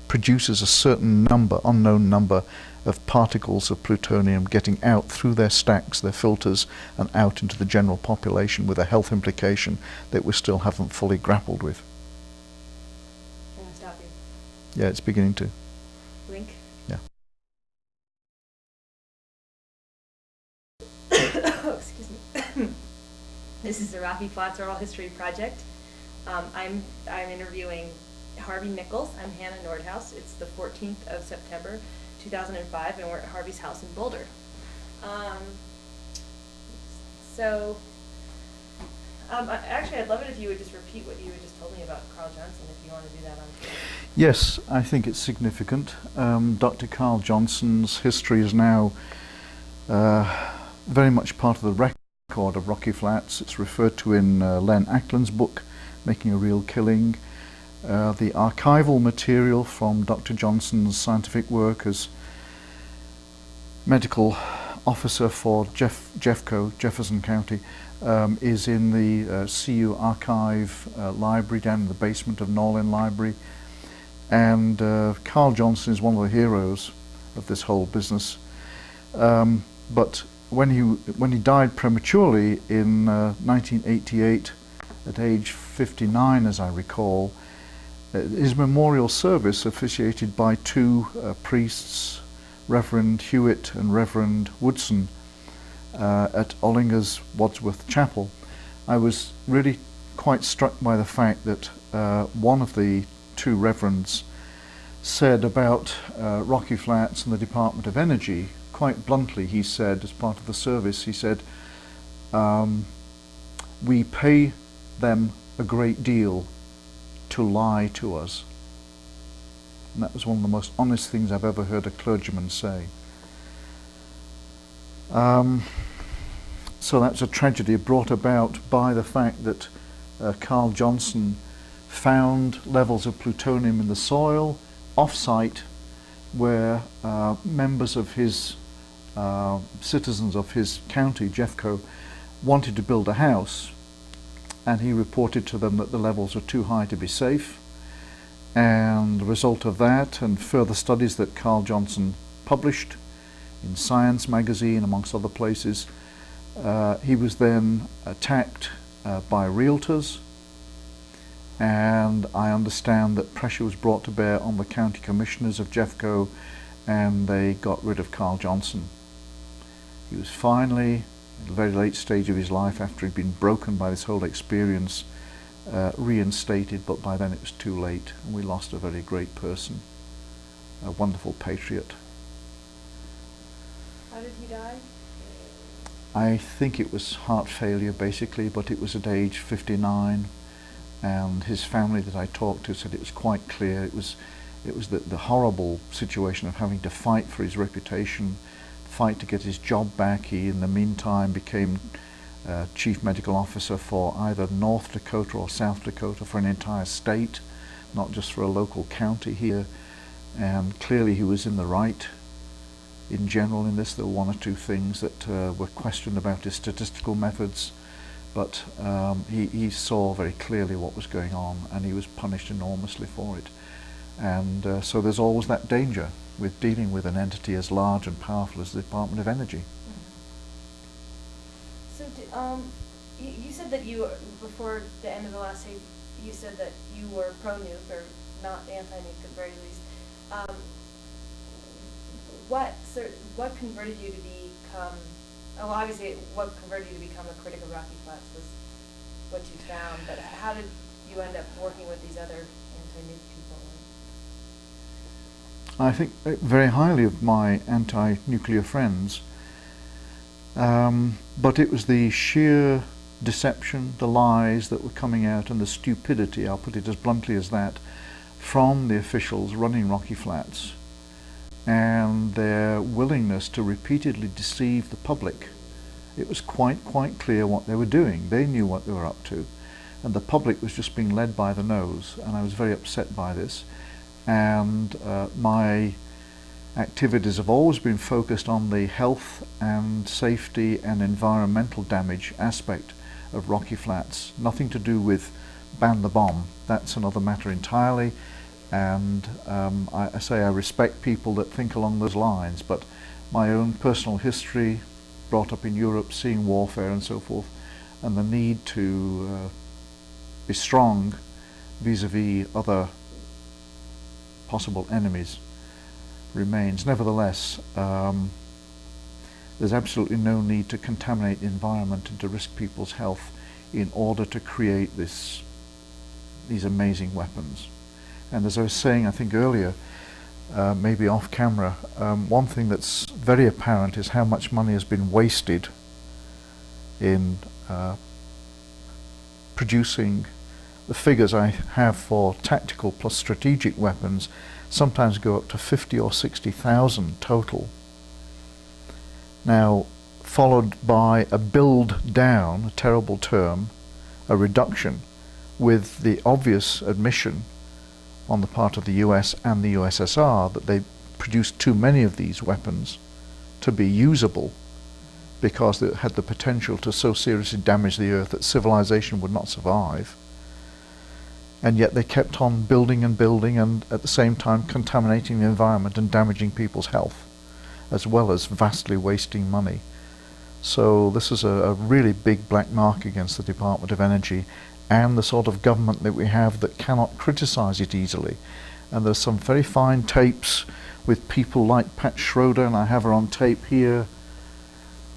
produces a certain number, unknown number, of particles of plutonium getting out through their stacks, their filters, and out into the general population, with a health implication that we still haven't fully grappled with. Can I stop you? Yeah, it's beginning to. Blink. Yeah. This is the Rocky Flats Oral History Project. I'm interviewing Harvey Nichols. I'm Hannah Nordhaus. It's the 14th of September, 2005, and we're at Harvey's house in Boulder. Actually, I'd love it if you would just repeat what you had just told me about Carl Johnson, if you want to do that on camera. Yes, I think it's significant. Dr. Carl Johnson's history is now very much part of the record of Rocky Flats. It's referred to in Len Ackland's book, Making a Real Killing. The archival material from Dr. Johnson's scientific work as medical officer for Jeffco, Jefferson County, is in the CU archive library down in the basement of Norlin Library. And Carl Johnson is one of the heroes of this whole business. But when he died prematurely in 1988, at age 59, as I recall, his memorial service, officiated by two priests, Reverend Hewitt and Reverend Woodson, at Ollinger's Wadsworth Chapel, I was really quite struck by the fact that one of the two reverends said about Rocky Flats and the Department of Energy, quite bluntly, he said, as part of the service, he said, we pay them a great deal to lie to us. And that was one of the most honest things I've ever heard a clergyman say. So that's a tragedy brought about by the fact that Carl Johnson found levels of plutonium in the soil off-site, where members of his citizens of his county, Jeffco, wanted to build a house, and he reported to them that the levels were too high to be safe. And the result of that, and further studies that Carl Johnson published in Science magazine, amongst other places, he was then attacked by realtors, and I understand that pressure was brought to bear on the county commissioners of Jeffco, and they got rid of Carl Johnson. He was finally, at a very late stage of his life, after he'd been broken by this whole experience, reinstated, but by then it was too late, and we lost a very great person, a wonderful patriot. How did he die? I think it was heart failure basically, but it was at age 59, and his family that I talked to said it was quite clear. It was the horrible situation of having to fight for his reputation, fight to get his job back. He in the meantime became chief medical officer for either North Dakota or South Dakota, for an entire state, not just for a local county here. And clearly he was in the right in general in this. There were one or two things that were questioned about his statistical methods, but he saw very clearly what was going on, and he was punished enormously for it. And so there's always that danger with dealing with an entity as large and powerful as the Department of Energy. So you said that you, before the end of the last tape, you said that you were pro-nuke, or not anti-nuke at the very least. What converted you to become, well, obviously what converted you to become a critic of Rocky Flats was what you found, but how did you end up working with these other anti-nuke people? I think very highly of my anti-nuclear friends, but it was the sheer deception, the lies that were coming out, and the stupidity, I'll put it as bluntly as that, from the officials running Rocky Flats, and their willingness to repeatedly deceive the public. It was quite clear what they were doing. They knew what they were up to, and the public was just being led by the nose, and I was very upset by this. And my activities have always been focused on the health and safety and environmental damage aspect of Rocky Flats. Nothing to do with ban the bomb. That's another matter entirely. And I say I respect people that think along those lines, but my own personal history, brought up in Europe, seeing warfare and so forth, and the need to be strong vis-a-vis other possible enemies remains. Nevertheless, there's absolutely no need to contaminate the environment and to risk people's health in order to create these amazing weapons. And as I was saying, I think earlier, maybe off camera, one thing that's very apparent is how much money has been wasted in producing. The figures I have for tactical plus strategic weapons sometimes go up to 50 or 60,000 total. Now, followed by a build down, a terrible term, a reduction, with the obvious admission on the part of the US and the USSR that they produced too many of these weapons to be usable, because they had the potential to so seriously damage the earth that civilization would not survive. And yet they kept on building and building, and at the same time contaminating the environment and damaging people's health, as well as vastly wasting money. So this is a really big black mark against the Department of Energy and the sort of government that we have that cannot criticize it easily. And there's some very fine tapes with people like Pat Schroeder, and I have her on tape here,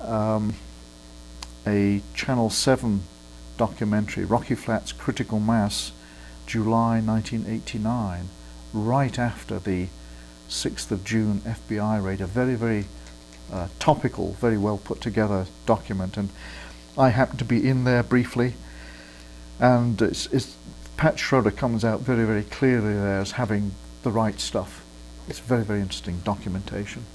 a Channel 7 documentary, Rocky Flats Critical Mass, July 1989, right after the 6th of June FBI raid, a very, very topical, very well put together document. And I happened to be in there briefly, and Pat Schroeder comes out very, very clearly there as having the right stuff. It's very, very interesting documentation.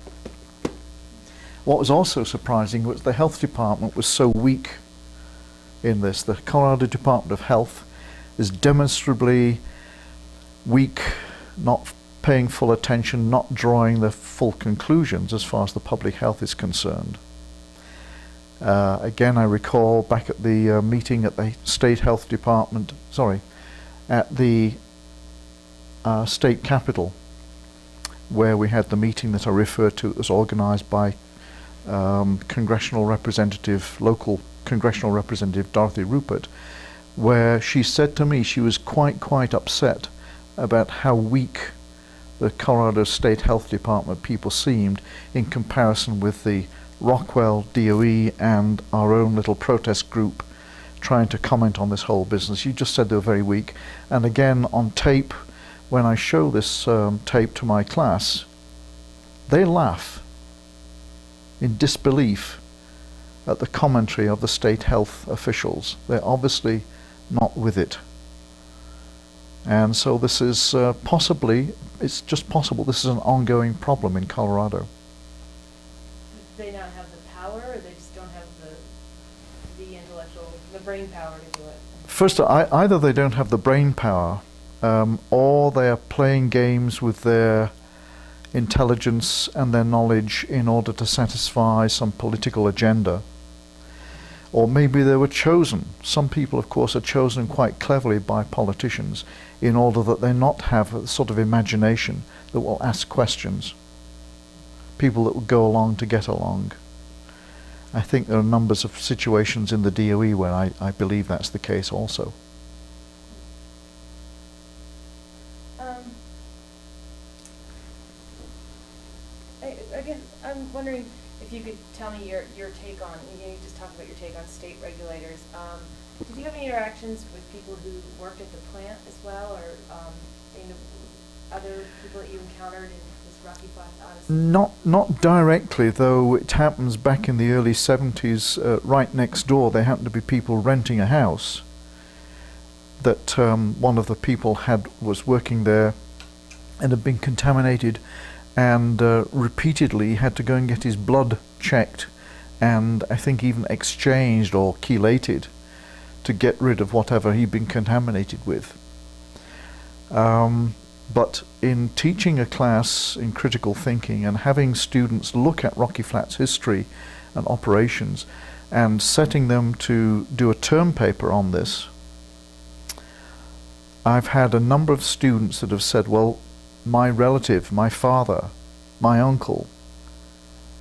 What was also surprising was the health department was so weak in this. The Colorado Department of Health is demonstrably weak, not paying full attention, not drawing the full conclusions as far as the public health is concerned. Again, I recall back at the meeting at the State Health Department, at the state capitol, where we had the meeting that I referred to. It was organized by local congressional representative Dorothy Rupert, where she said to me she was quite upset about how weak the Colorado State Health Department people seemed in comparison with the Rockwell DOE and our own little protest group trying to comment on this whole business. You just said they were very weak. And again, on tape, when I show this tape to my class, they laugh in disbelief at the commentary of the state health officials. They're obviously not with it. And so this is it's just possible this is an ongoing problem in Colorado. Do they not have the power, or they just don't have the intellectual, the brain power to do it? First, either they don't have the brain power, or they are playing games with their intelligence and their knowledge in order to satisfy some political agenda. Or maybe they were chosen. Some people, of course, are chosen quite cleverly by politicians in order that they not have a sort of imagination that will ask questions. People that will go along to get along. I think there are numbers of situations in the DOE where I believe that's the case also. I guess I'm wondering if you could tell me your take on, you just talked about your take on state regulators. Did you have any interactions with people who worked at the plant as well, or other people that you encountered in this Rocky Flats Odyssey? Not directly, though it happens back in the early 70s, right next door there happened to be people renting a house that one of the people was working there and had been contaminated, and repeatedly had to go and get his blood checked and I think even exchanged or chelated to get rid of whatever he'd been contaminated with. But in teaching a class in critical thinking and having students look at Rocky Flats history and operations and setting them to do a term paper on this, I've had a number of students that have said, well, my relative, my father, my uncle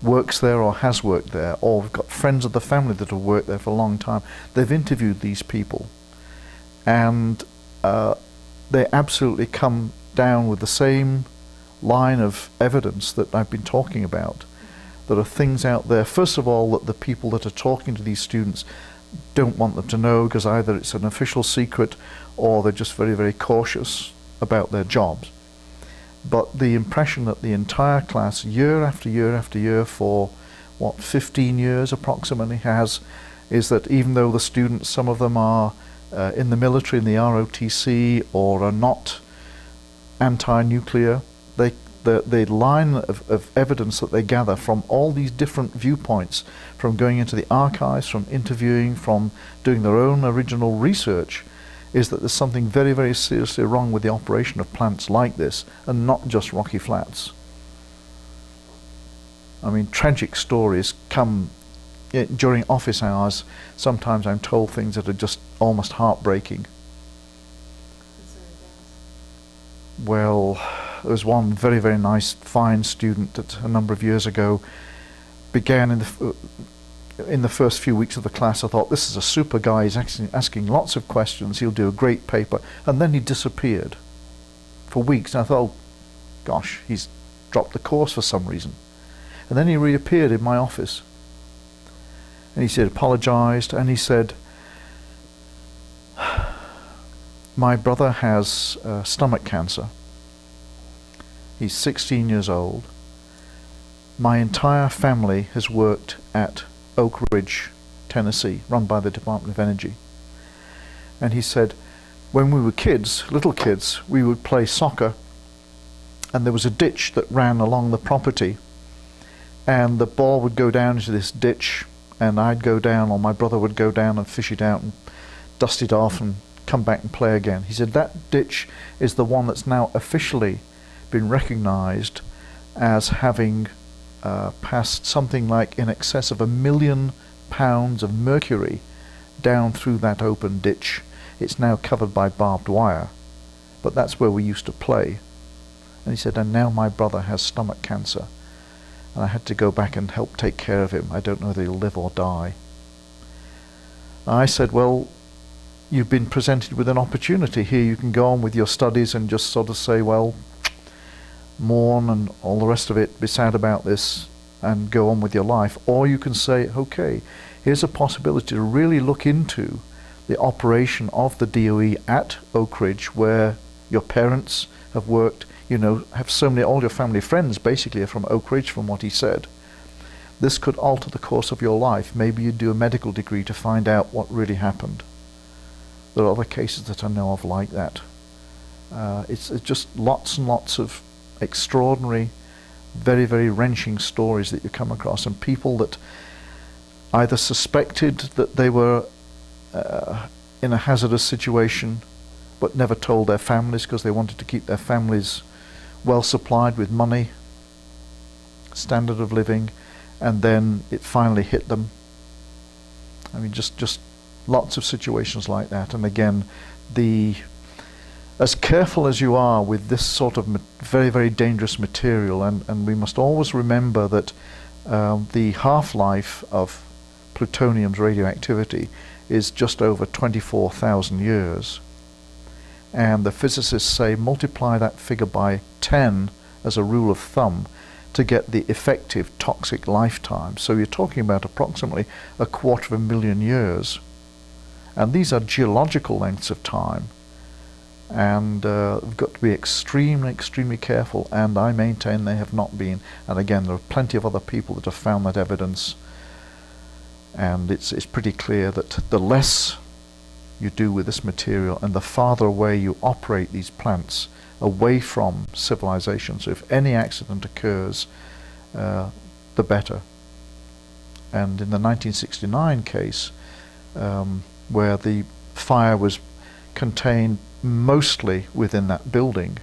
works there or has worked there, or we've got friends of the family that have worked there for a long time. They've interviewed these people, and they absolutely come down with the same line of evidence that I've been talking about. There are things out there, first of all, that the people that are talking to these students don't want them to know because either it's an official secret or they're just very, very cautious about their jobs. But the impression that the entire class, year after year after year for, 15 years approximately has, is that even though the students, some of them are in the military, in the ROTC, or are not anti-nuclear, the line of evidence that they gather from all these different viewpoints, from going into the archives, from interviewing, from doing their own original research, is that there's something very, very seriously wrong with the operation of plants like this, and not just Rocky Flats. I mean, tragic stories come during office hours. Sometimes I'm told things that are just almost heartbreaking. Well, there was one very, very nice, fine student that a number of years ago began in the first few weeks of the class. I thought, this is a super guy, he's asking lots of questions, he'll do a great paper, and then he disappeared for weeks. And I thought, oh, gosh, he's dropped the course for some reason. And then he reappeared in my office. And he said, apologized, and he said, my brother has stomach cancer. He's 16 years old. My entire family has worked at Oak Ridge, Tennessee, run by the Department of Energy. And he said, when we were kids, little kids, we would play soccer, and there was a ditch that ran along the property, and the ball would go down into this ditch, and I'd go down, or my brother would go down and fish it out and dust it off and come back and play again. He said that ditch is the one that's now officially been recognized as having passed something like in excess of 1 million pounds of mercury down through that open ditch. It's now covered by barbed wire, but that's where we used to play. And he said, and now my brother has stomach cancer, and I had to go back and help take care of him. I don't know whether he'll live or die. I said, well, you've been presented with an opportunity here. You can go on with your studies and just sort of say, well, mourn and all the rest of it, be sad about this and go on with your life. Or you can say, okay, here's a possibility to really look into the operation of the DOE at Oak Ridge, where your parents have worked, you know, have so many, all your family friends basically are from Oak Ridge, from what he said. This could alter the course of your life. Maybe you do a medical degree to find out what really happened. There are other cases that I know of like that. It's just lots and lots of extraordinary, very, very wrenching stories that you come across, and people that either suspected that they were in a hazardous situation but never told their families because they wanted to keep their families well supplied with money, standard of living, and then it finally hit them. I mean, just lots of situations like that. And again, as careful as you are with this sort of very, very dangerous material, and we must always remember that the half-life of plutonium's radioactivity is just over 24,000 years. And the physicists say multiply that figure by 10 as a rule of thumb to get the effective toxic lifetime. So you're talking about approximately 250,000 years. And these are geological lengths of time. And we've got to be extremely, extremely careful, and I maintain they have not been. And again, there are plenty of other people that have found that evidence, and it's pretty clear that the less you do with this material and the farther away you operate these plants away from civilization, so if any accident occurs, the better. And in the 1969 case, where the fire was contained mostly within that building,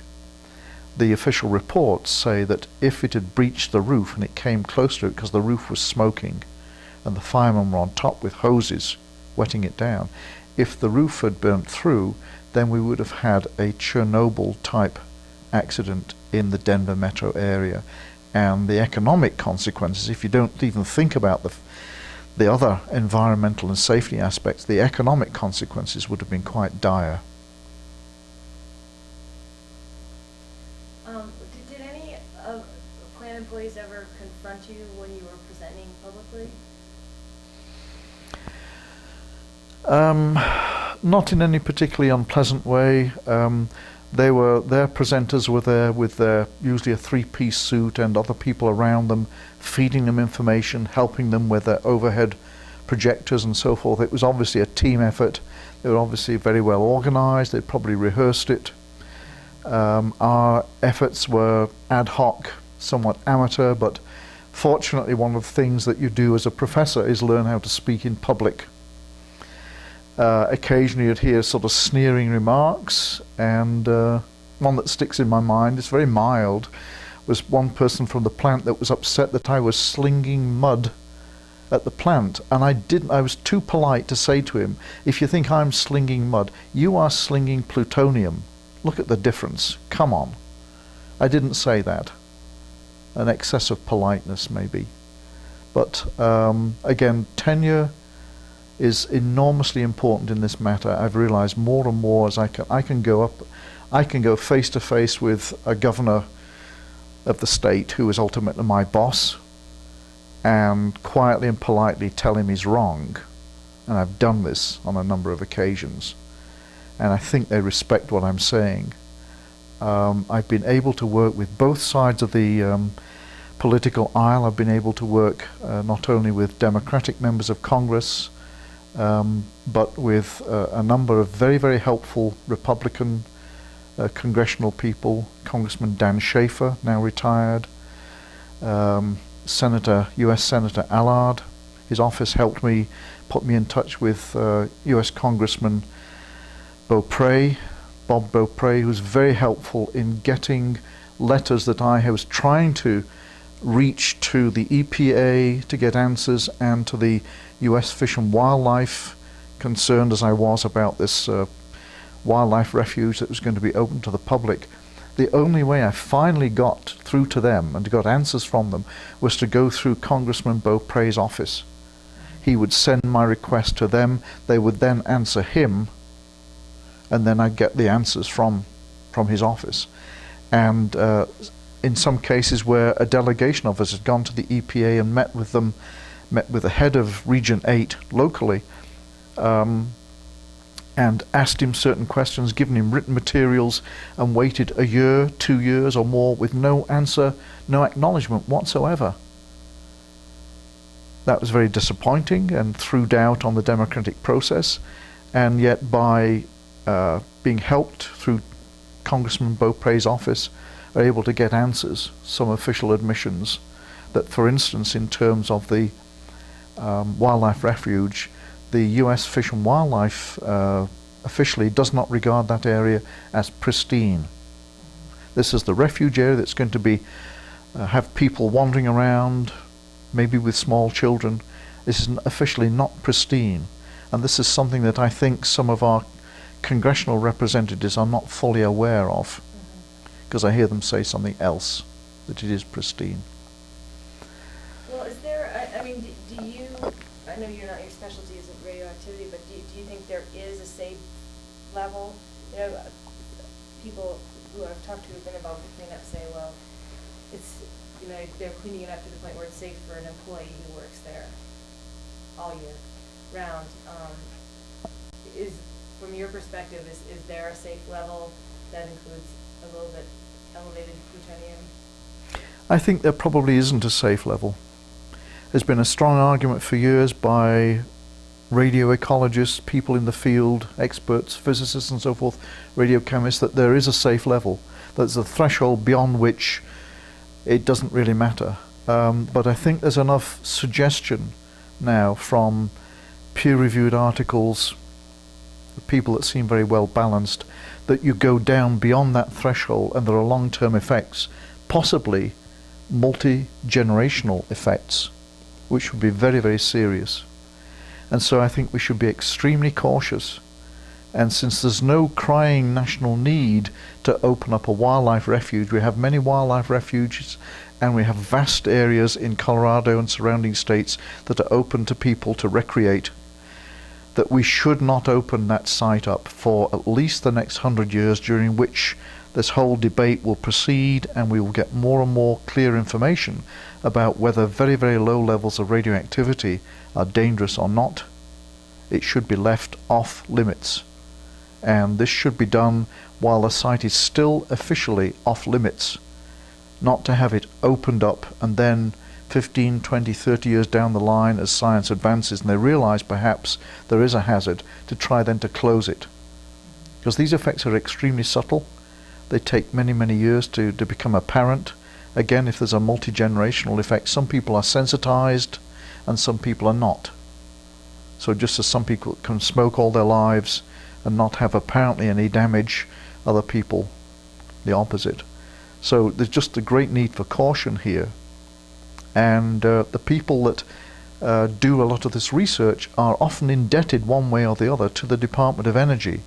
the official reports say that if it had breached the roof and it came close to it because the roof was smoking and the firemen were on top with hoses wetting it down, if the roof had burnt through, then we would have had a Chernobyl type accident in the Denver metro area. And the economic consequences, if you don't even think about the other environmental and safety aspects, the economic consequences would have been quite dire. Did any of plant employees ever confront you when you were presenting publicly? Not in any particularly unpleasant way. Their presenters were there with their usually a three-piece suit and other people around them, feeding them information, helping them with their overhead projectors and so forth. It was obviously a team effort. They were obviously very well organized. They'd probably rehearsed it. Our efforts were ad hoc, somewhat amateur, but fortunately one of the things that you do as a professor is learn how to speak in public. Occasionally you'd hear sort of sneering remarks, and one that sticks in my mind, it's very mild, was one person from the plant that was upset that I was slinging mud at the plant, and I was too polite to say to him, if you think I'm slinging mud, you are slinging plutonium. Look at the difference. Come on. I didn't say that. An excess of politeness, maybe. But again, tenure is enormously important in this matter. I've realized more and more as I can go face to face with a governor of the state who is ultimately my boss and quietly and politely tell him he's wrong. And I've done this on a number of occasions. And I think they respect what I'm saying. I've been able to work with both sides of the political aisle. I've been able to work not only with Democratic members of Congress, but with a number of very, very helpful Republican congressional people. Congressman Dan Schaefer, now retired, U.S. Senator Allard. His office helped me, put me in touch with U.S. Congressman Bob Beaupre, who's very helpful in getting letters that I was trying to reach to the EPA to get answers, and to the U.S. Fish and Wildlife, concerned as I was about this wildlife refuge that was going to be open to the public. The only way I finally got through to them and got answers from them was to go through Congressman Beaupre's office. He would send my request to them, they would then answer him, and then I'd get the answers from his office. And in some cases where a delegation of us had gone to the EPA and met with the head of Region 8 locally, and asked him certain questions, given him written materials, and waited a year, 2 years or more with no answer, no acknowledgement whatsoever. That was very disappointing and threw doubt on the democratic process, and yet by being helped through Congressman Beaupre's office, are able to get answers, some official admissions, that for instance in terms of the wildlife refuge, the U.S. Fish and Wildlife officially does not regard that area as pristine. This is the refuge area that's going to be have people wandering around, maybe with small children. This is officially not pristine, and this is something that I think some of our congressional representatives are not fully aware of, because I hear them say something else, that it is pristine. Well, is there, I mean, do you, I know your specialty isn't radioactivity, but do you think there is a safe level? You know, people who I've talked to who have been involved with cleanup say, well, it's, you know, they're cleaning it up to the point where it's safe for an employee who works there all year round. From your perspective, is there a safe level that includes a little bit elevated plutonium? I think there probably isn't a safe level. There's been a strong argument for years by radio ecologists, people in the field, experts, physicists and so forth, radiochemists, that there is a safe level. There's a threshold beyond which it doesn't really matter. But I think there's enough suggestion now from peer-reviewed articles, people that seem very well balanced, that you go down beyond that threshold and there are long-term effects, possibly multi-generational effects, which would be very, very serious. And so I think we should be extremely cautious. And since there's no crying national need to open up a wildlife refuge, we have many wildlife refuges, and we have vast areas in Colorado and surrounding states that are open to people to recreate, that we should not open that site up for at least the next 100 years, during which this whole debate will proceed and we will get more and more clear information about whether very, very low levels of radioactivity are dangerous or not. it should be left off limits. And this should be done while the site is still officially off limits, not to have it opened up and then 15, 20, 30 years down the line as science advances and they realize perhaps there is a hazard, to try then to close it. Because these effects are extremely subtle. They take many, many years to become apparent. Again, if there's a multi-generational effect, some people are sensitized and some people are not. So just as some people can smoke all their lives and not have apparently any damage, other people the opposite. So there's just a great need for caution here. And the people that do a lot of this research are often indebted one way or the other to the Department of Energy.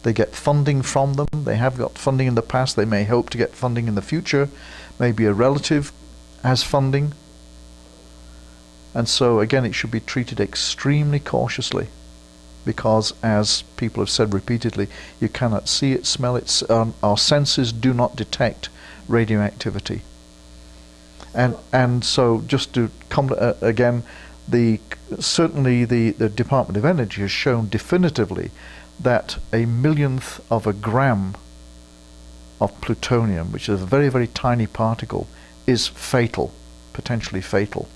They get funding from them. They have got funding in the past. They may hope to get funding in the future. Maybe a relative has funding. And so again, it should be treated extremely cautiously, because as people have said repeatedly, you cannot see it, smell it. Our senses do not detect radioactivity. And so just to come again, certainly the Department of Energy has shown definitively that a millionth of a gram of plutonium, which is a very, very tiny particle, is fatal, potentially fatal.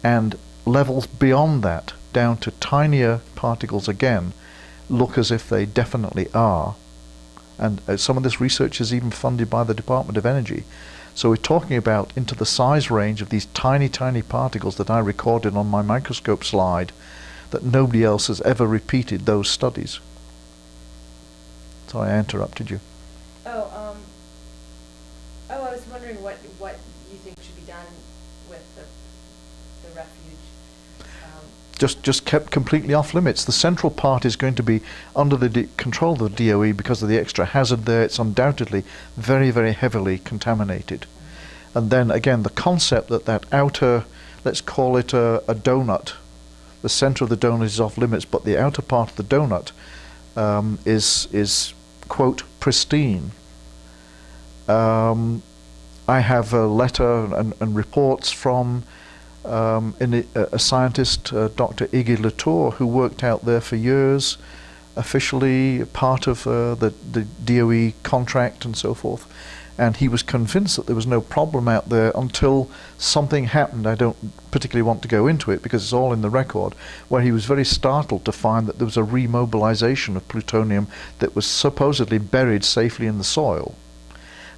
And levels beyond that, down to tinier particles again, look as if they definitely are. And some of this research is even funded by the Department of Energy. So we're talking about into the size range of these tiny, tiny particles that I recorded on my microscope slide, that nobody else has ever repeated those studies. Sorry, I interrupted you. I was wondering what you think should be done with the refuge. Just kept completely off limits. The central part is going to be under the control of the DOE because of the extra hazard there. It's undoubtedly very, very heavily contaminated. And then again, the concept that outer, let's call it a donut, the center of the donut is off limits, but the outer part of the donut is quote pristine. I have a letter and reports from a scientist, Dr. Iggy Latour, who worked out there for years, officially part of the DOE contract and so forth. And he was convinced that there was no problem out there until something happened. I don't particularly want to go into it because it's all in the record, where he was very startled to find that there was a remobilization of plutonium that was supposedly buried safely in the soil.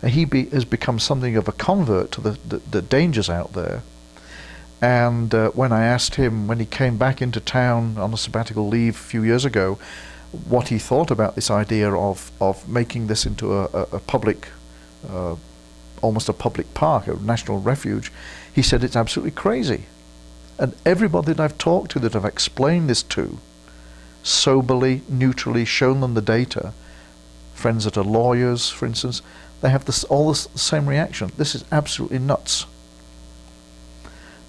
And he has become something of a convert to the dangers out there. And when I asked him, when he came back into town on a sabbatical leave a few years ago, what he thought about this idea of making this into a public, almost a public park, a national refuge, he said it's absolutely crazy. And everybody that I've talked to that I've explained this to, soberly, neutrally, shown them the data, friends that are lawyers, for instance, they have all the same reaction. This is absolutely nuts.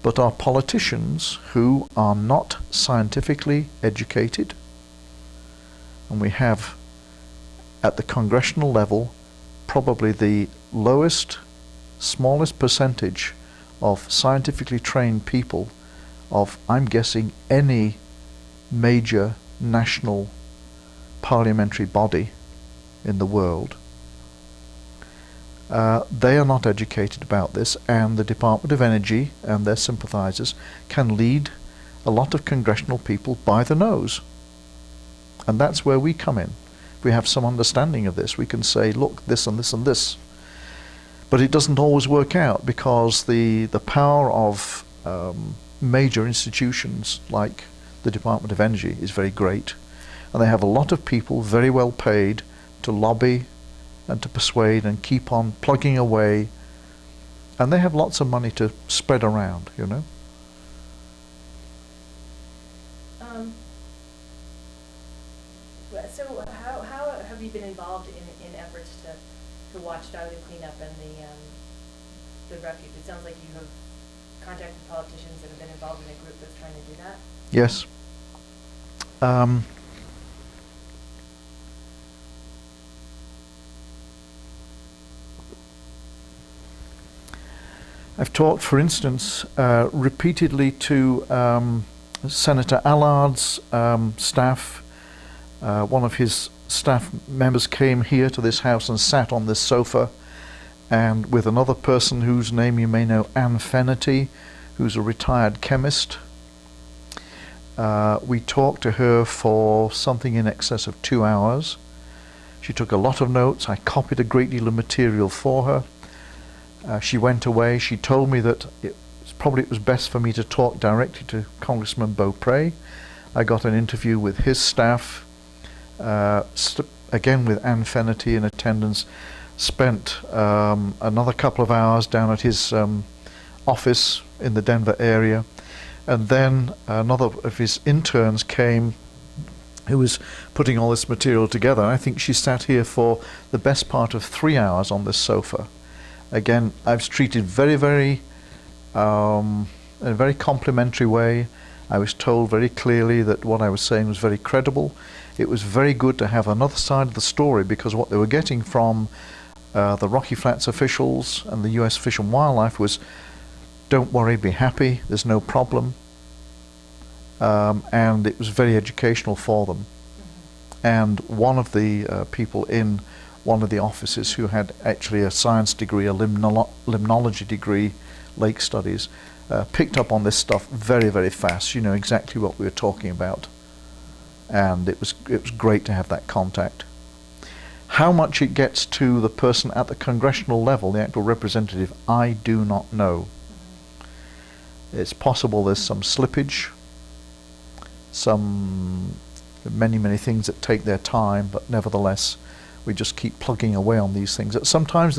But our politicians, who are not scientifically educated, and we have at the congressional level probably the lowest, smallest percentage of scientifically trained people of, I'm guessing, any major national parliamentary body in the world. They are not educated about this, and the Department of Energy and their sympathizers can lead a lot of congressional people by the nose. And that's where we come in. If we have some understanding of this, we can say, look, this and this and this. But it doesn't always work out, because the power of major institutions like the Department of Energy is very great. And they have a lot of people very well paid to lobby and to persuade and keep on plugging away, and they have lots of money to spread around, you know. So how have you been involved in efforts to watchdog the cleanup and the refuge? It sounds like you have contacted politicians that have been involved in a group that's trying to do that. Yes. I've talked, for instance, repeatedly to Senator Allard's staff, one of his staff members came here to this house and sat on this sofa, and with another person whose name you may know, Anne Fennerty, who's a retired chemist. We talked to her for something in excess of 2 hours. She took a lot of notes. I copied a great deal of material for her. She went away. She told me that it was best for me to talk directly to Congressman Beaupre. I got an interview with his staff, again with Anne Fennerty in attendance. Spent another couple of hours down at his office in the Denver area, and then another of his interns came, who was putting all this material together. I think she sat here for the best part of 3 hours on this sofa. Again, I was treated very, very in a very complimentary way. I was told very clearly that what I was saying was very credible. It was very good to have another side of the story, because what they were getting from the Rocky Flats officials and the U.S. Fish and Wildlife was, don't worry, be happy, there's no problem. And it was very educational for them. And one of the people in one of the offices who had actually a science degree, a limnology degree, lake studies, picked up on this stuff very, very fast. You know exactly what we were talking about. And it was great to have that contact. How much it gets to the person at the congressional level, the actual representative, I do not know. It's possible there's some slippage, many things that take their time, but nevertheless, we just keep plugging away on these things. Sometimes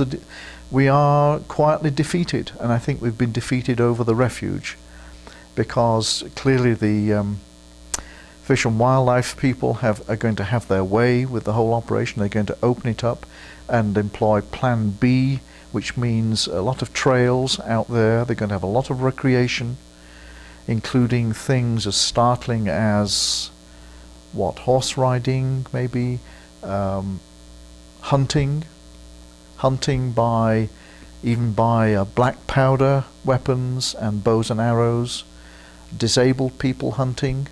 we are quietly defeated, and I think we've been defeated over the refuge, because clearly the Fish and Wildlife people are going to have their way with the whole operation. They're going to open it up and employ Plan B, which means a lot of trails out there. They're going to have a lot of recreation, including things as startling as horse riding, maybe, hunting by black powder weapons and bows and arrows, disabled people hunting.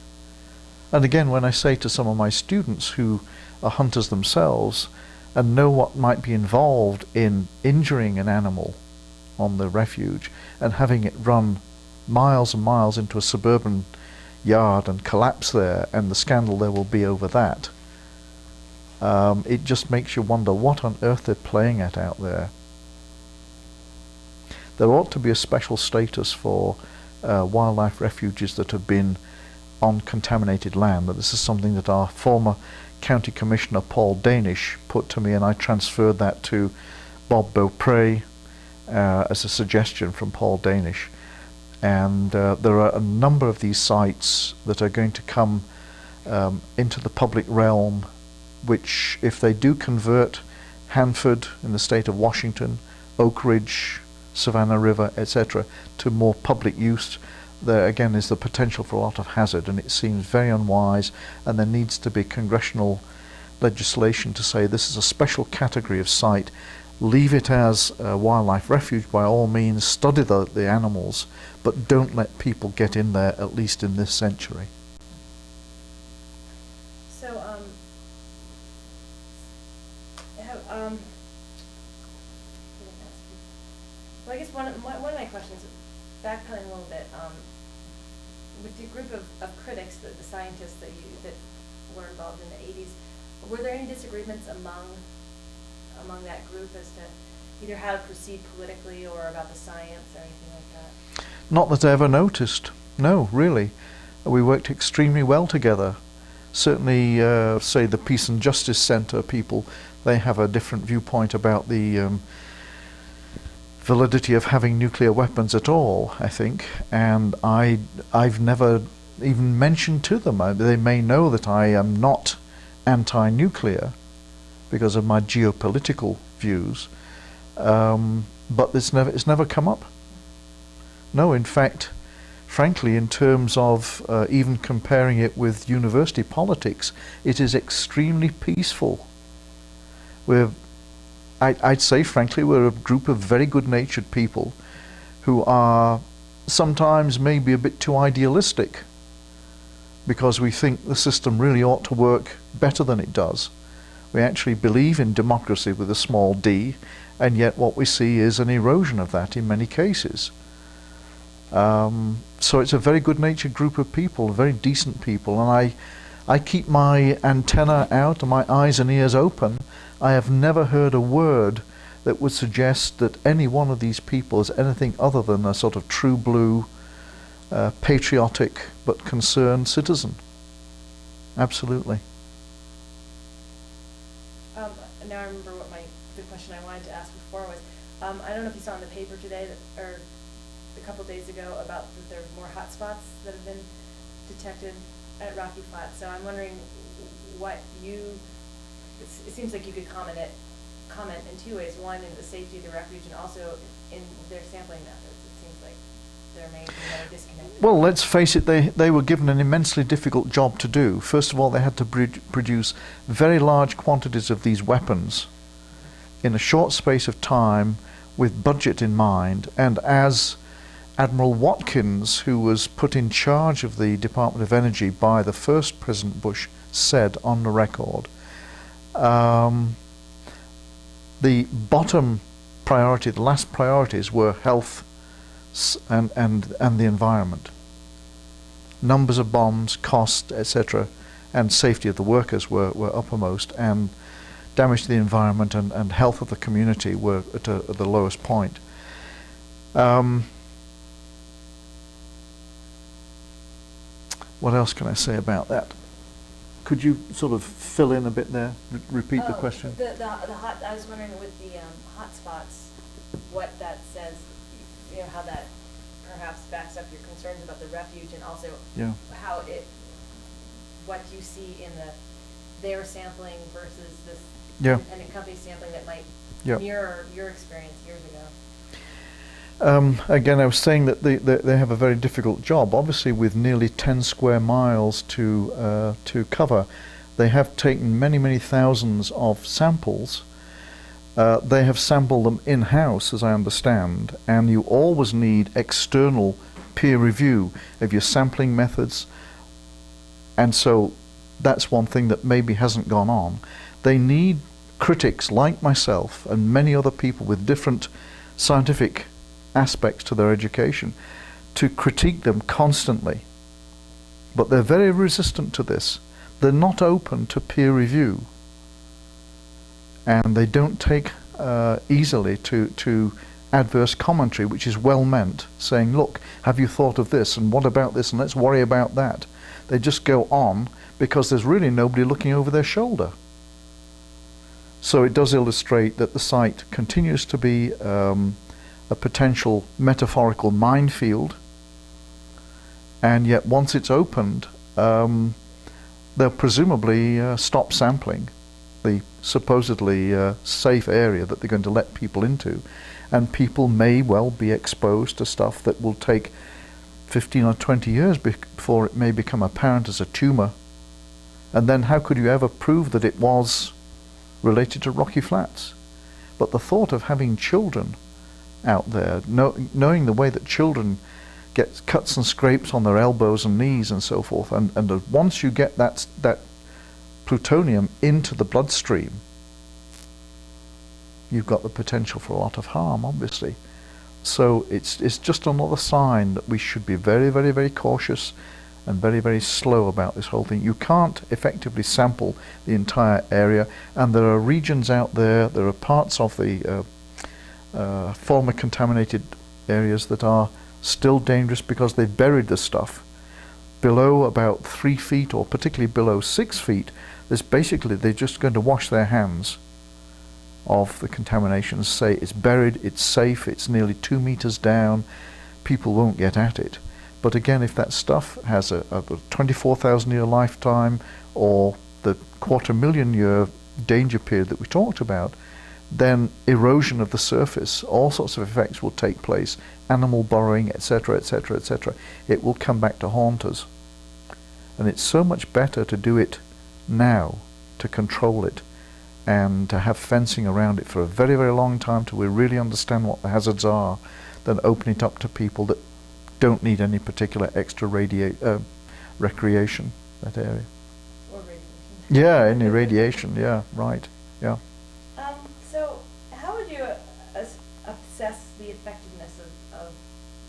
And again, when I say to some of my students who are hunters themselves and know what might be involved in injuring an animal on the refuge and having it run miles and miles into a suburban yard and collapse there, and the scandal there will be over that, it just makes you wonder what on earth they're playing at out there. There ought to be a special status for wildlife refuges that have been on contaminated land. But this is something that our former County Commissioner Paul Danish put to me, and I transferred that to Bob Beaupre as a suggestion from Paul Danish. And there are a number of these sites that are going to come into the public realm, which, if they do convert Hanford in the state of Washington, Oak Ridge, Savannah River, etc., to more public use, there again is the potential for a lot of hazard, and it seems very unwise, and there needs to be congressional legislation to say this is a special category of site. Leave it as a wildlife refuge by all means, study the animals, but don't let people get in there, at least in this century. So, well, I guess one of my questions, backpedaling a little bit, with the group of critics, the scientists that were involved in the 80s, were there any disagreements among that group as to either how to proceed politically or about the science or anything like that? Not that I ever noticed. No, really. We worked extremely well together. Certainly, say the Peace and Justice Center people, they have a different viewpoint about the validity of having nuclear weapons at all, I think, and I've never even mentioned to them. They may know that I am not anti-nuclear because of my geopolitical views, but it's never come up. No, in fact, frankly, in terms of even comparing it with university politics, it is extremely peaceful. I'd say, frankly, we're a group of very good-natured people who are sometimes maybe a bit too idealistic. because we think the system really ought to work better than it does. We actually believe in democracy with a small d, and yet what we see is an erosion of that in many cases. So it's a very good-natured group of people, very decent people, and I keep my antenna out and my eyes and ears open. I have never heard a word that would suggest that any one of these people is anything other than a sort of true blue, patriotic but concerned citizen. Absolutely. Now I remember what the question I wanted to ask before was, I don't know if you saw in the paper today or a couple of days ago about that there are more hot spots that have been detected at Rocky Flat. So I'm wondering what it seems like you could comment in two ways. One, in the safety of the refuge, and also in their sampling methods. It seems like there may be a disconnect. Well, let's face it, they were given an immensely difficult job to do. First of all, they had to produce very large quantities of these weapons in a short space of time with budget in mind, and as Admiral Watkins, who was put in charge of the Department of Energy by the first President Bush, said on the record, the bottom priority, the last priorities were health and the environment. Numbers of bombs, cost, etc., and safety of the workers were uppermost, and damage to the environment and health of the community were at the lowest point. What else can I say about that? Could you sort of fill in a bit there? Repeat the question. I was wondering with the hot spots, what that says, how that perhaps backs up your concerns about the refuge, and also how what you see in their sampling versus this independent company sampling that might mirror your experience years ago. Again, I was saying that they have a very difficult job. Obviously, with nearly 10 square miles to cover, they have taken many thousands of samples. They have sampled them in-house, as I understand, and you always need external peer review of your sampling methods, and so that's one thing that maybe hasn't gone on. They need critics like myself and many other people with different scientific aspects to their education to critique them constantly, but they're very resistant to this. They're not open to peer review, and they don't take easily to adverse commentary, which is well meant, saying, look, have you thought of this, and what about this, and let's worry about that. They just go on because there's really nobody looking over their shoulder. So it does illustrate that the site continues to be a potential metaphorical minefield, and yet once it's opened, they'll presumably stop sampling the supposedly safe area that they're going to let people into, and people may well be exposed to stuff that will take 15 or 20 years before it may become apparent as a tumor. And then how could you ever prove that it was related to Rocky Flats? But the thought of having children out there, knowing the way that children get cuts and scrapes on their elbows and knees and so forth, and once you get that plutonium into the bloodstream, you've got the potential for a lot of harm, obviously. So it's just another sign that we should be very cautious and very slow about this whole thing. You can't effectively sample the entire area, and there are regions out there, there are parts of the former contaminated areas that are still dangerous because they've buried the stuff. Below about 3 feet, or particularly below 6 feet, there's basically, they're just going to wash their hands of the contamination, say it's buried, it's safe, it's nearly 2 meters down, people won't get at it. But again, if that stuff has a 24,000 year lifetime, or the 250,000 year danger period that we talked about, then erosion of the surface, all sorts of effects will take place, animal burrowing, etc., etc., etc. It will come back to haunt us. And it's so much better to do it now, to control it, and to have fencing around it for a very long time till we really understand what the hazards are, than open it up to people that don't need any particular extra recreation, that area. Or radiation. Yeah, any radiation, yeah, right, yeah. So how would you assess the effectiveness of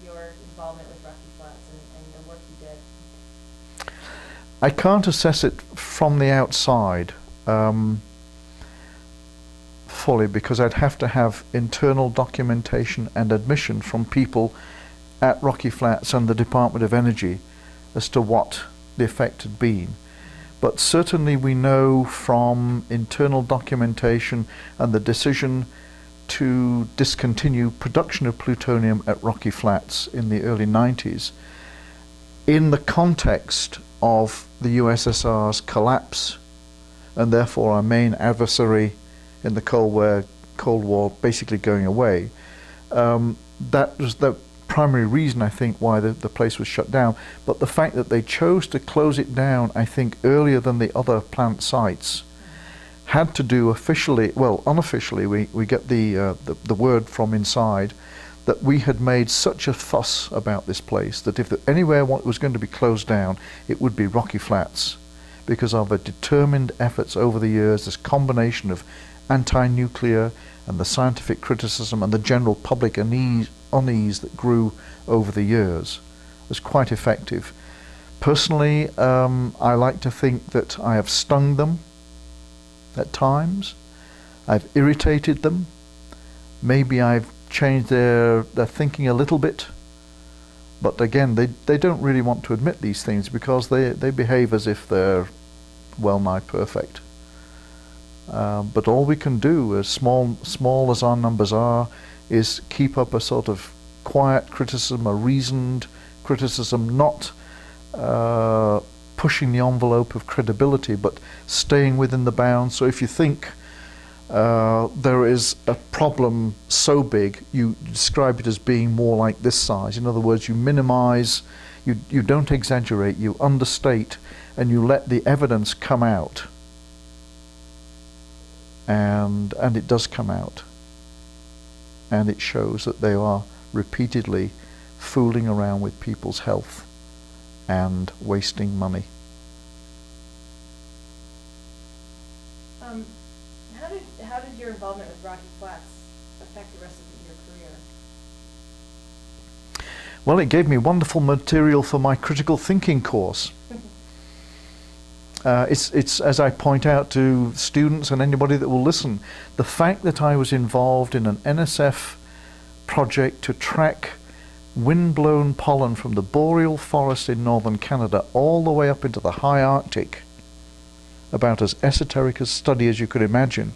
your involvement with Rocky Flats and the work you did? I can't assess it from the outside fully, because I'd have to have internal documentation and admission from people at Rocky Flats and the Department of Energy as to what the effect had been. But certainly we know from internal documentation and the decision to discontinue production of plutonium at Rocky Flats in the early 90s, in the context of the USSR's collapse, and therefore our main adversary in the Cold War basically going away, that was the primary reason, I think, why the place was shut down. But the fact that they chose to close it down, I think, earlier than the other plant sites had to do officially, well, unofficially, we get the word from inside that we had made such a fuss about this place that if anywhere was going to be closed down, it would be Rocky Flats, because of a determined efforts over the years, this combination of anti-nuclear and the scientific criticism and the general public unease that grew over the years was quite effective. Personally, I like to think that I have stung them at times. I've irritated them. Maybe I've changed their thinking a little bit. But again, they don't really want to admit these things because they behave as if they're well nigh perfect. But all we can do, as small as our numbers are, is keep up a sort of quiet criticism, a reasoned criticism, not pushing the envelope of credibility, but staying within the bounds. So if you think there is a problem so big, you describe it as being more like this size. In other words, you minimize, you don't exaggerate, you understate, and you let the evidence come out. And it does come out. And it shows that they are repeatedly fooling around with people's health and wasting money. How did your involvement with Rocky Flats affect the rest of your career? Well, it gave me wonderful material for my critical thinking course. It's as I point out to students and anybody that will listen, the fact that I was involved in an NSF project to track wind-blown pollen from the boreal forest in northern Canada all the way up into the high Arctic, about as esoteric a study as you could imagine,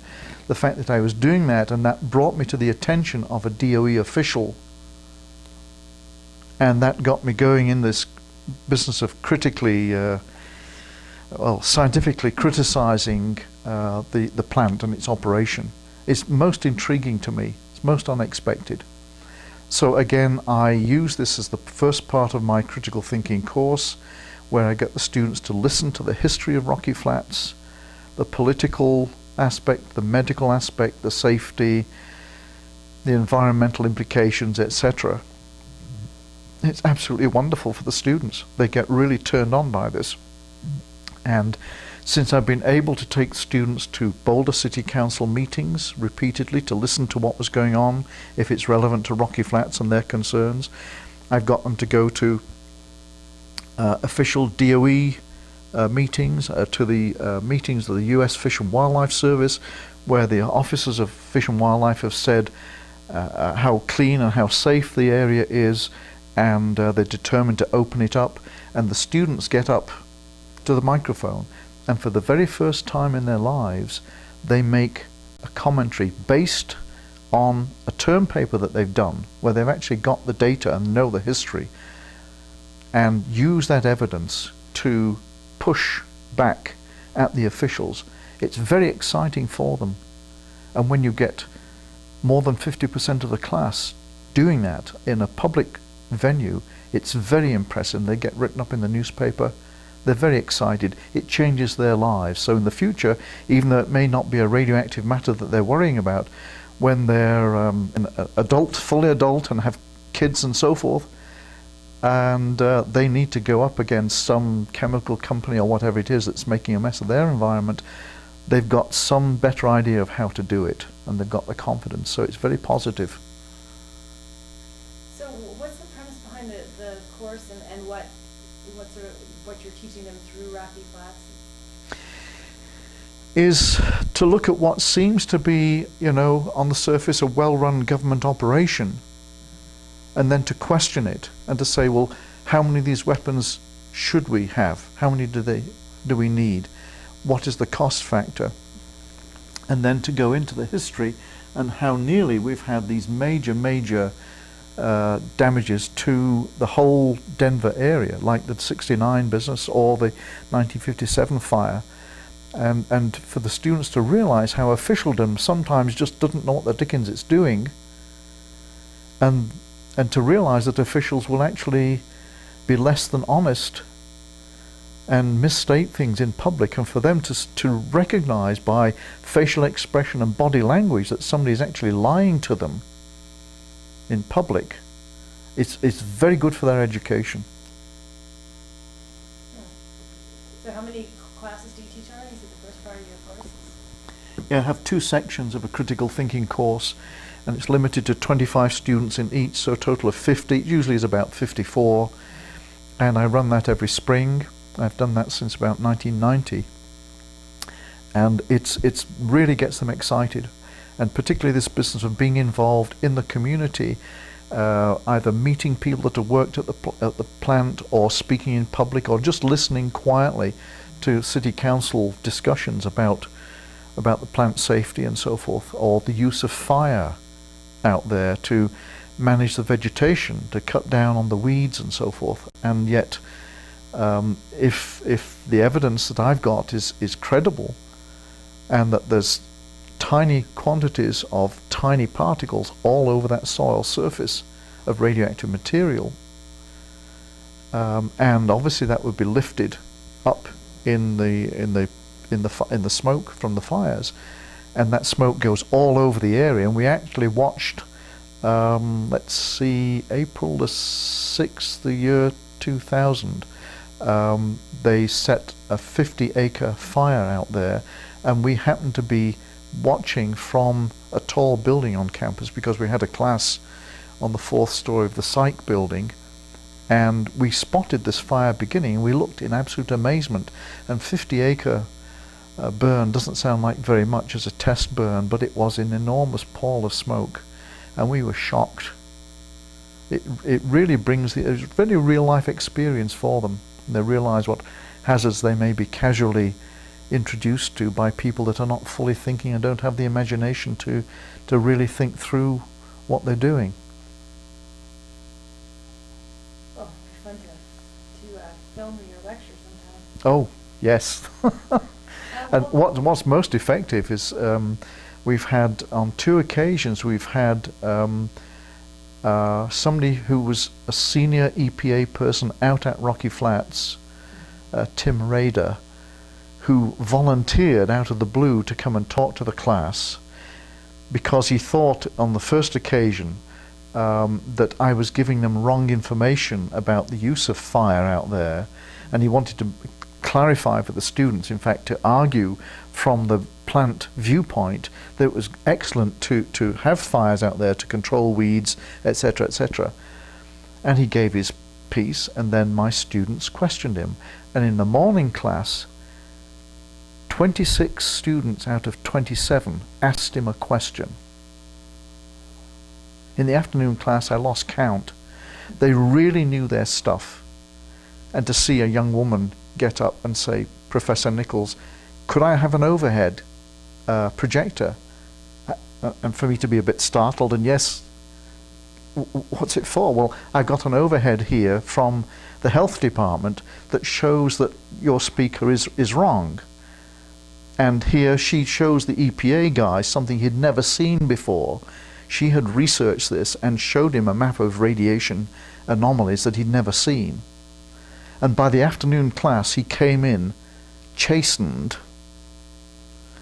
the fact that I was doing that, and that brought me to the attention of a DOE official, and that got me going in this business of critically scientifically criticizing the plant and its operation. It's most intriguing to me. It's most unexpected. So again, I use this as the first part of my critical thinking course, where I get the students to listen to the history of Rocky Flats, the political aspect, the medical aspect, the safety, the environmental implications, etc. It's absolutely wonderful for the students. They get really turned on by this. And since I've been able to take students to Boulder City Council meetings repeatedly to listen to what was going on, if it's relevant to Rocky Flats and their concerns, I've got them to go to official DOE meetings, to the meetings of the US Fish and Wildlife Service, where the officers of Fish and Wildlife have said how clean and how safe the area is, and they're determined to open it up, and the students get up to the microphone, and for the very first time in their lives they make a commentary based on a term paper that they've done, where they've actually got the data and know the history, and use that evidence to push back at the officials. It's very exciting for them, and when you get more than 50% of the class doing that in a public venue, it's very impressive. They get written up in the newspaper. They're very excited. It changes their lives. So in the future, even though it may not be a radioactive matter that they're worrying about, when they're an adult, fully adult, and have kids and so forth, and they need to go up against some chemical company or whatever it is that's making a mess of their environment, they've got some better idea of how to do it, and they've got the confidence. So it's very positive. So what's the premise behind the course, and what you're teaching them through Rocky Flats? Is to look at what seems to be, on the surface, a well-run government operation, and then to question it and to say, well, how many of these weapons should we have? How many do we need? What is the cost factor? And then to go into the history and how nearly we've had these major damages to the whole Denver area, like the '69 business or the 1957 fire. And for the students to realize how officialdom sometimes just doesn't know what the dickens it's doing, and to realize that officials will actually be less than honest and misstate things in public, and for them to recognize by facial expression and body language that somebody is actually lying to them in public, it's very good for their education. So how many classes do you teach on? Is it the first part of your course? Yeah, I have 2 sections of a critical thinking course, and it's limited to 25 students in each, so a total of 50. It usually is about 54, and I run that every spring. I've done that since about 1990, and it's really gets them excited, and particularly this business of being involved in the community, either meeting people that have worked at the plant, or speaking in public, or just listening quietly to city council discussions about the plant safety and so forth, or the use of fire out there to manage the vegetation, to cut down on the weeds and so forth. And yet, if the evidence that I've got is credible, and that there's tiny quantities of tiny particles all over that soil surface of radioactive material, and obviously that would be lifted up in the smoke from the fires, and that smoke goes all over the area. And we actually watched, let's see, April the 6th, the year 2000, they set a 50-acre fire out there, and we happened to be watching from a tall building on campus because we had a class on the 4th story of the psych building, and we spotted this fire beginning, and we looked in absolute amazement. And 50-acre burn doesn't sound like very much as a test burn, but it was an enormous pall of smoke, and we were shocked. It really brings it's a very real life experience for them. They realize what hazards they may be casually introduced to by people that are not fully thinking and don't have the imagination to really think through what they're doing. Oh, it'd be fun to film your lecture sometime. Oh, yes. And what's most effective is we've had, on 2 occasions, we've had somebody who was a senior EPA person out at Rocky Flats, Tim Rader, who volunteered out of the blue to come and talk to the class because he thought on the first occasion that I was giving them wrong information about the use of fire out there, and he wanted to clarify for the students, in fact to argue from the plant viewpoint that it was excellent to have fires out there to control weeds, etc., etc. And he gave his piece, and then my students questioned him. And in the morning class, 26 students out of 27 asked him a question. In the afternoon class, I lost count. They really knew their stuff. And to see a young woman get up and say, "Professor Nichols, could I have an overhead projector?" And for me to be a bit startled, and yes, what's it for? Well, I got an overhead here from the health department that shows that your speaker is wrong. And here she shows the EPA guy something he'd never seen before. She had researched this and showed him a map of radiation anomalies that he'd never seen. And by the afternoon class, he came in chastened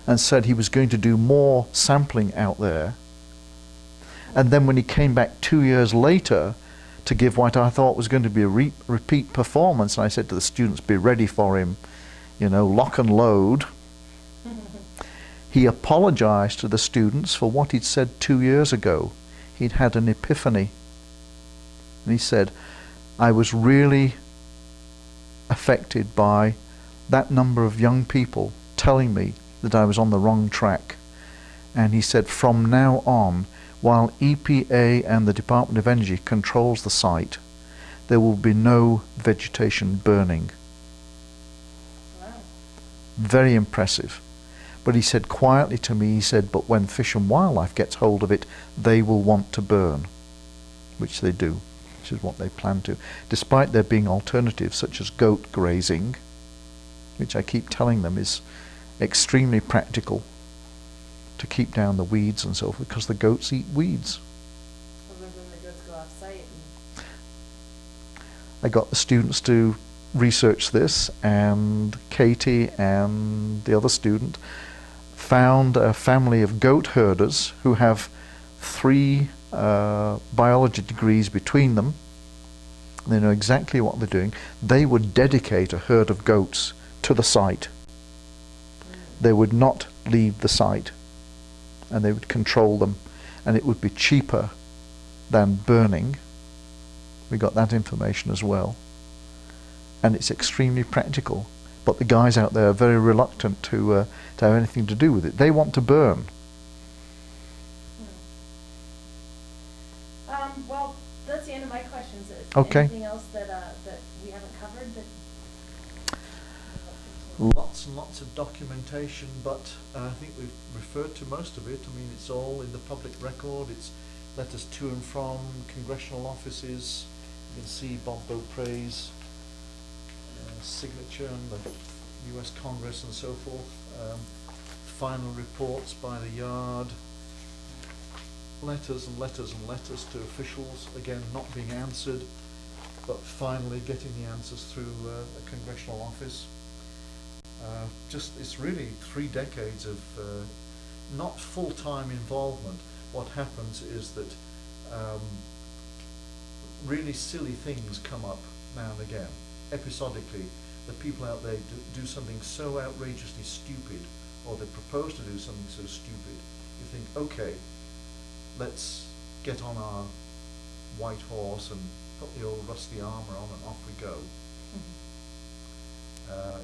and said he was going to do more sampling out there. And then when he came back 2 years later to give what I thought was going to be a repeat performance. And I said to the students, be ready for him, you know, lock and load. He apologized to the students for what he'd said 2 years ago. He'd had an epiphany. And he said, I was really affected by that number of young people telling me that I was on the wrong track. And he said, from now on, while EPA and the Department of Energy controls the site, there will be no vegetation burning. Wow. Very impressive. But he said quietly to me, he said, but when Fish and Wildlife gets hold of it, they will want to burn, which they do, which is what they plan to. Despite there being alternatives such as goat grazing, which I keep telling them is extremely practical to keep down the weeds and so forth, because the goats eat weeds. Well, then the goats go off site. I got the students to research this, and Katie and the other student found a family of goat herders who have 3 biology degrees between them. They know exactly what they're doing. They would dedicate a herd of goats to the site. They would not leave the site, and they would control them, and it would be cheaper than burning. We got that information as well. And it's extremely practical. But the guys out there are very reluctant to have anything to do with it. They want to burn. Well, that's the end of my questions. Okay. Anything else that we haven't covered? Lots and lots of documentation, but I think we've referred to most of it. I mean, it's all in the public record. It's letters to and from congressional offices. You can see Bob Beaupre's signature and the US Congress and so forth. Final reports by the yard. Letters and letters and letters to officials, again not being answered, but finally getting the answers through a congressional office. It's really 3 decades of not full-time involvement. What happens is that really silly things come up now and again. Episodically, the people out there do something so outrageously stupid, or they propose to do something so stupid, you think, okay, let's get on our white horse and put the old rusty armour on and off we go.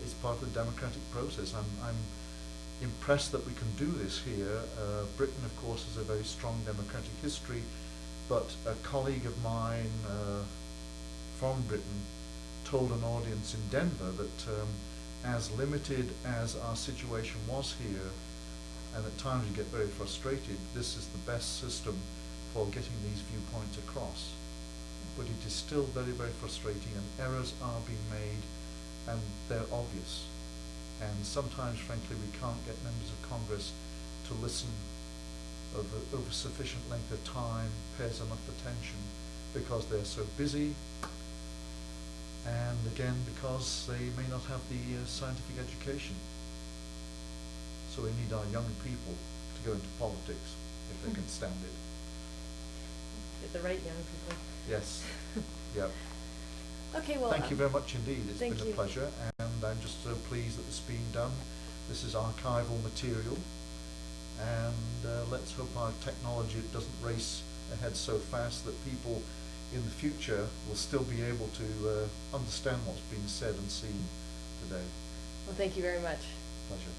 It's part of the democratic process. I'm impressed that we can do this here. Britain, of course, has a very strong democratic history, but a colleague of mine from Britain told an audience in Denver that as limited as our situation was here, and at times you get very frustrated, this is the best system for getting these viewpoints across. But it is still very, very frustrating, and errors are being made, and they're obvious. And sometimes, frankly, we can't get members of Congress to listen over sufficient length of time, pays enough attention, because they're so busy, and again, because they may not have the scientific education. So we need our young people to go into politics, if they can stand it. Get the right young people. Yes. Yep. Okay, well. Thank you very much indeed. It's been you. a pleasure, and I'm just so pleased that it's being done. This is archival material, and let's hope our technology doesn't race ahead so fast that people in the future will still be able to understand what's being said and seen today. Well, thank you very much. Pleasure.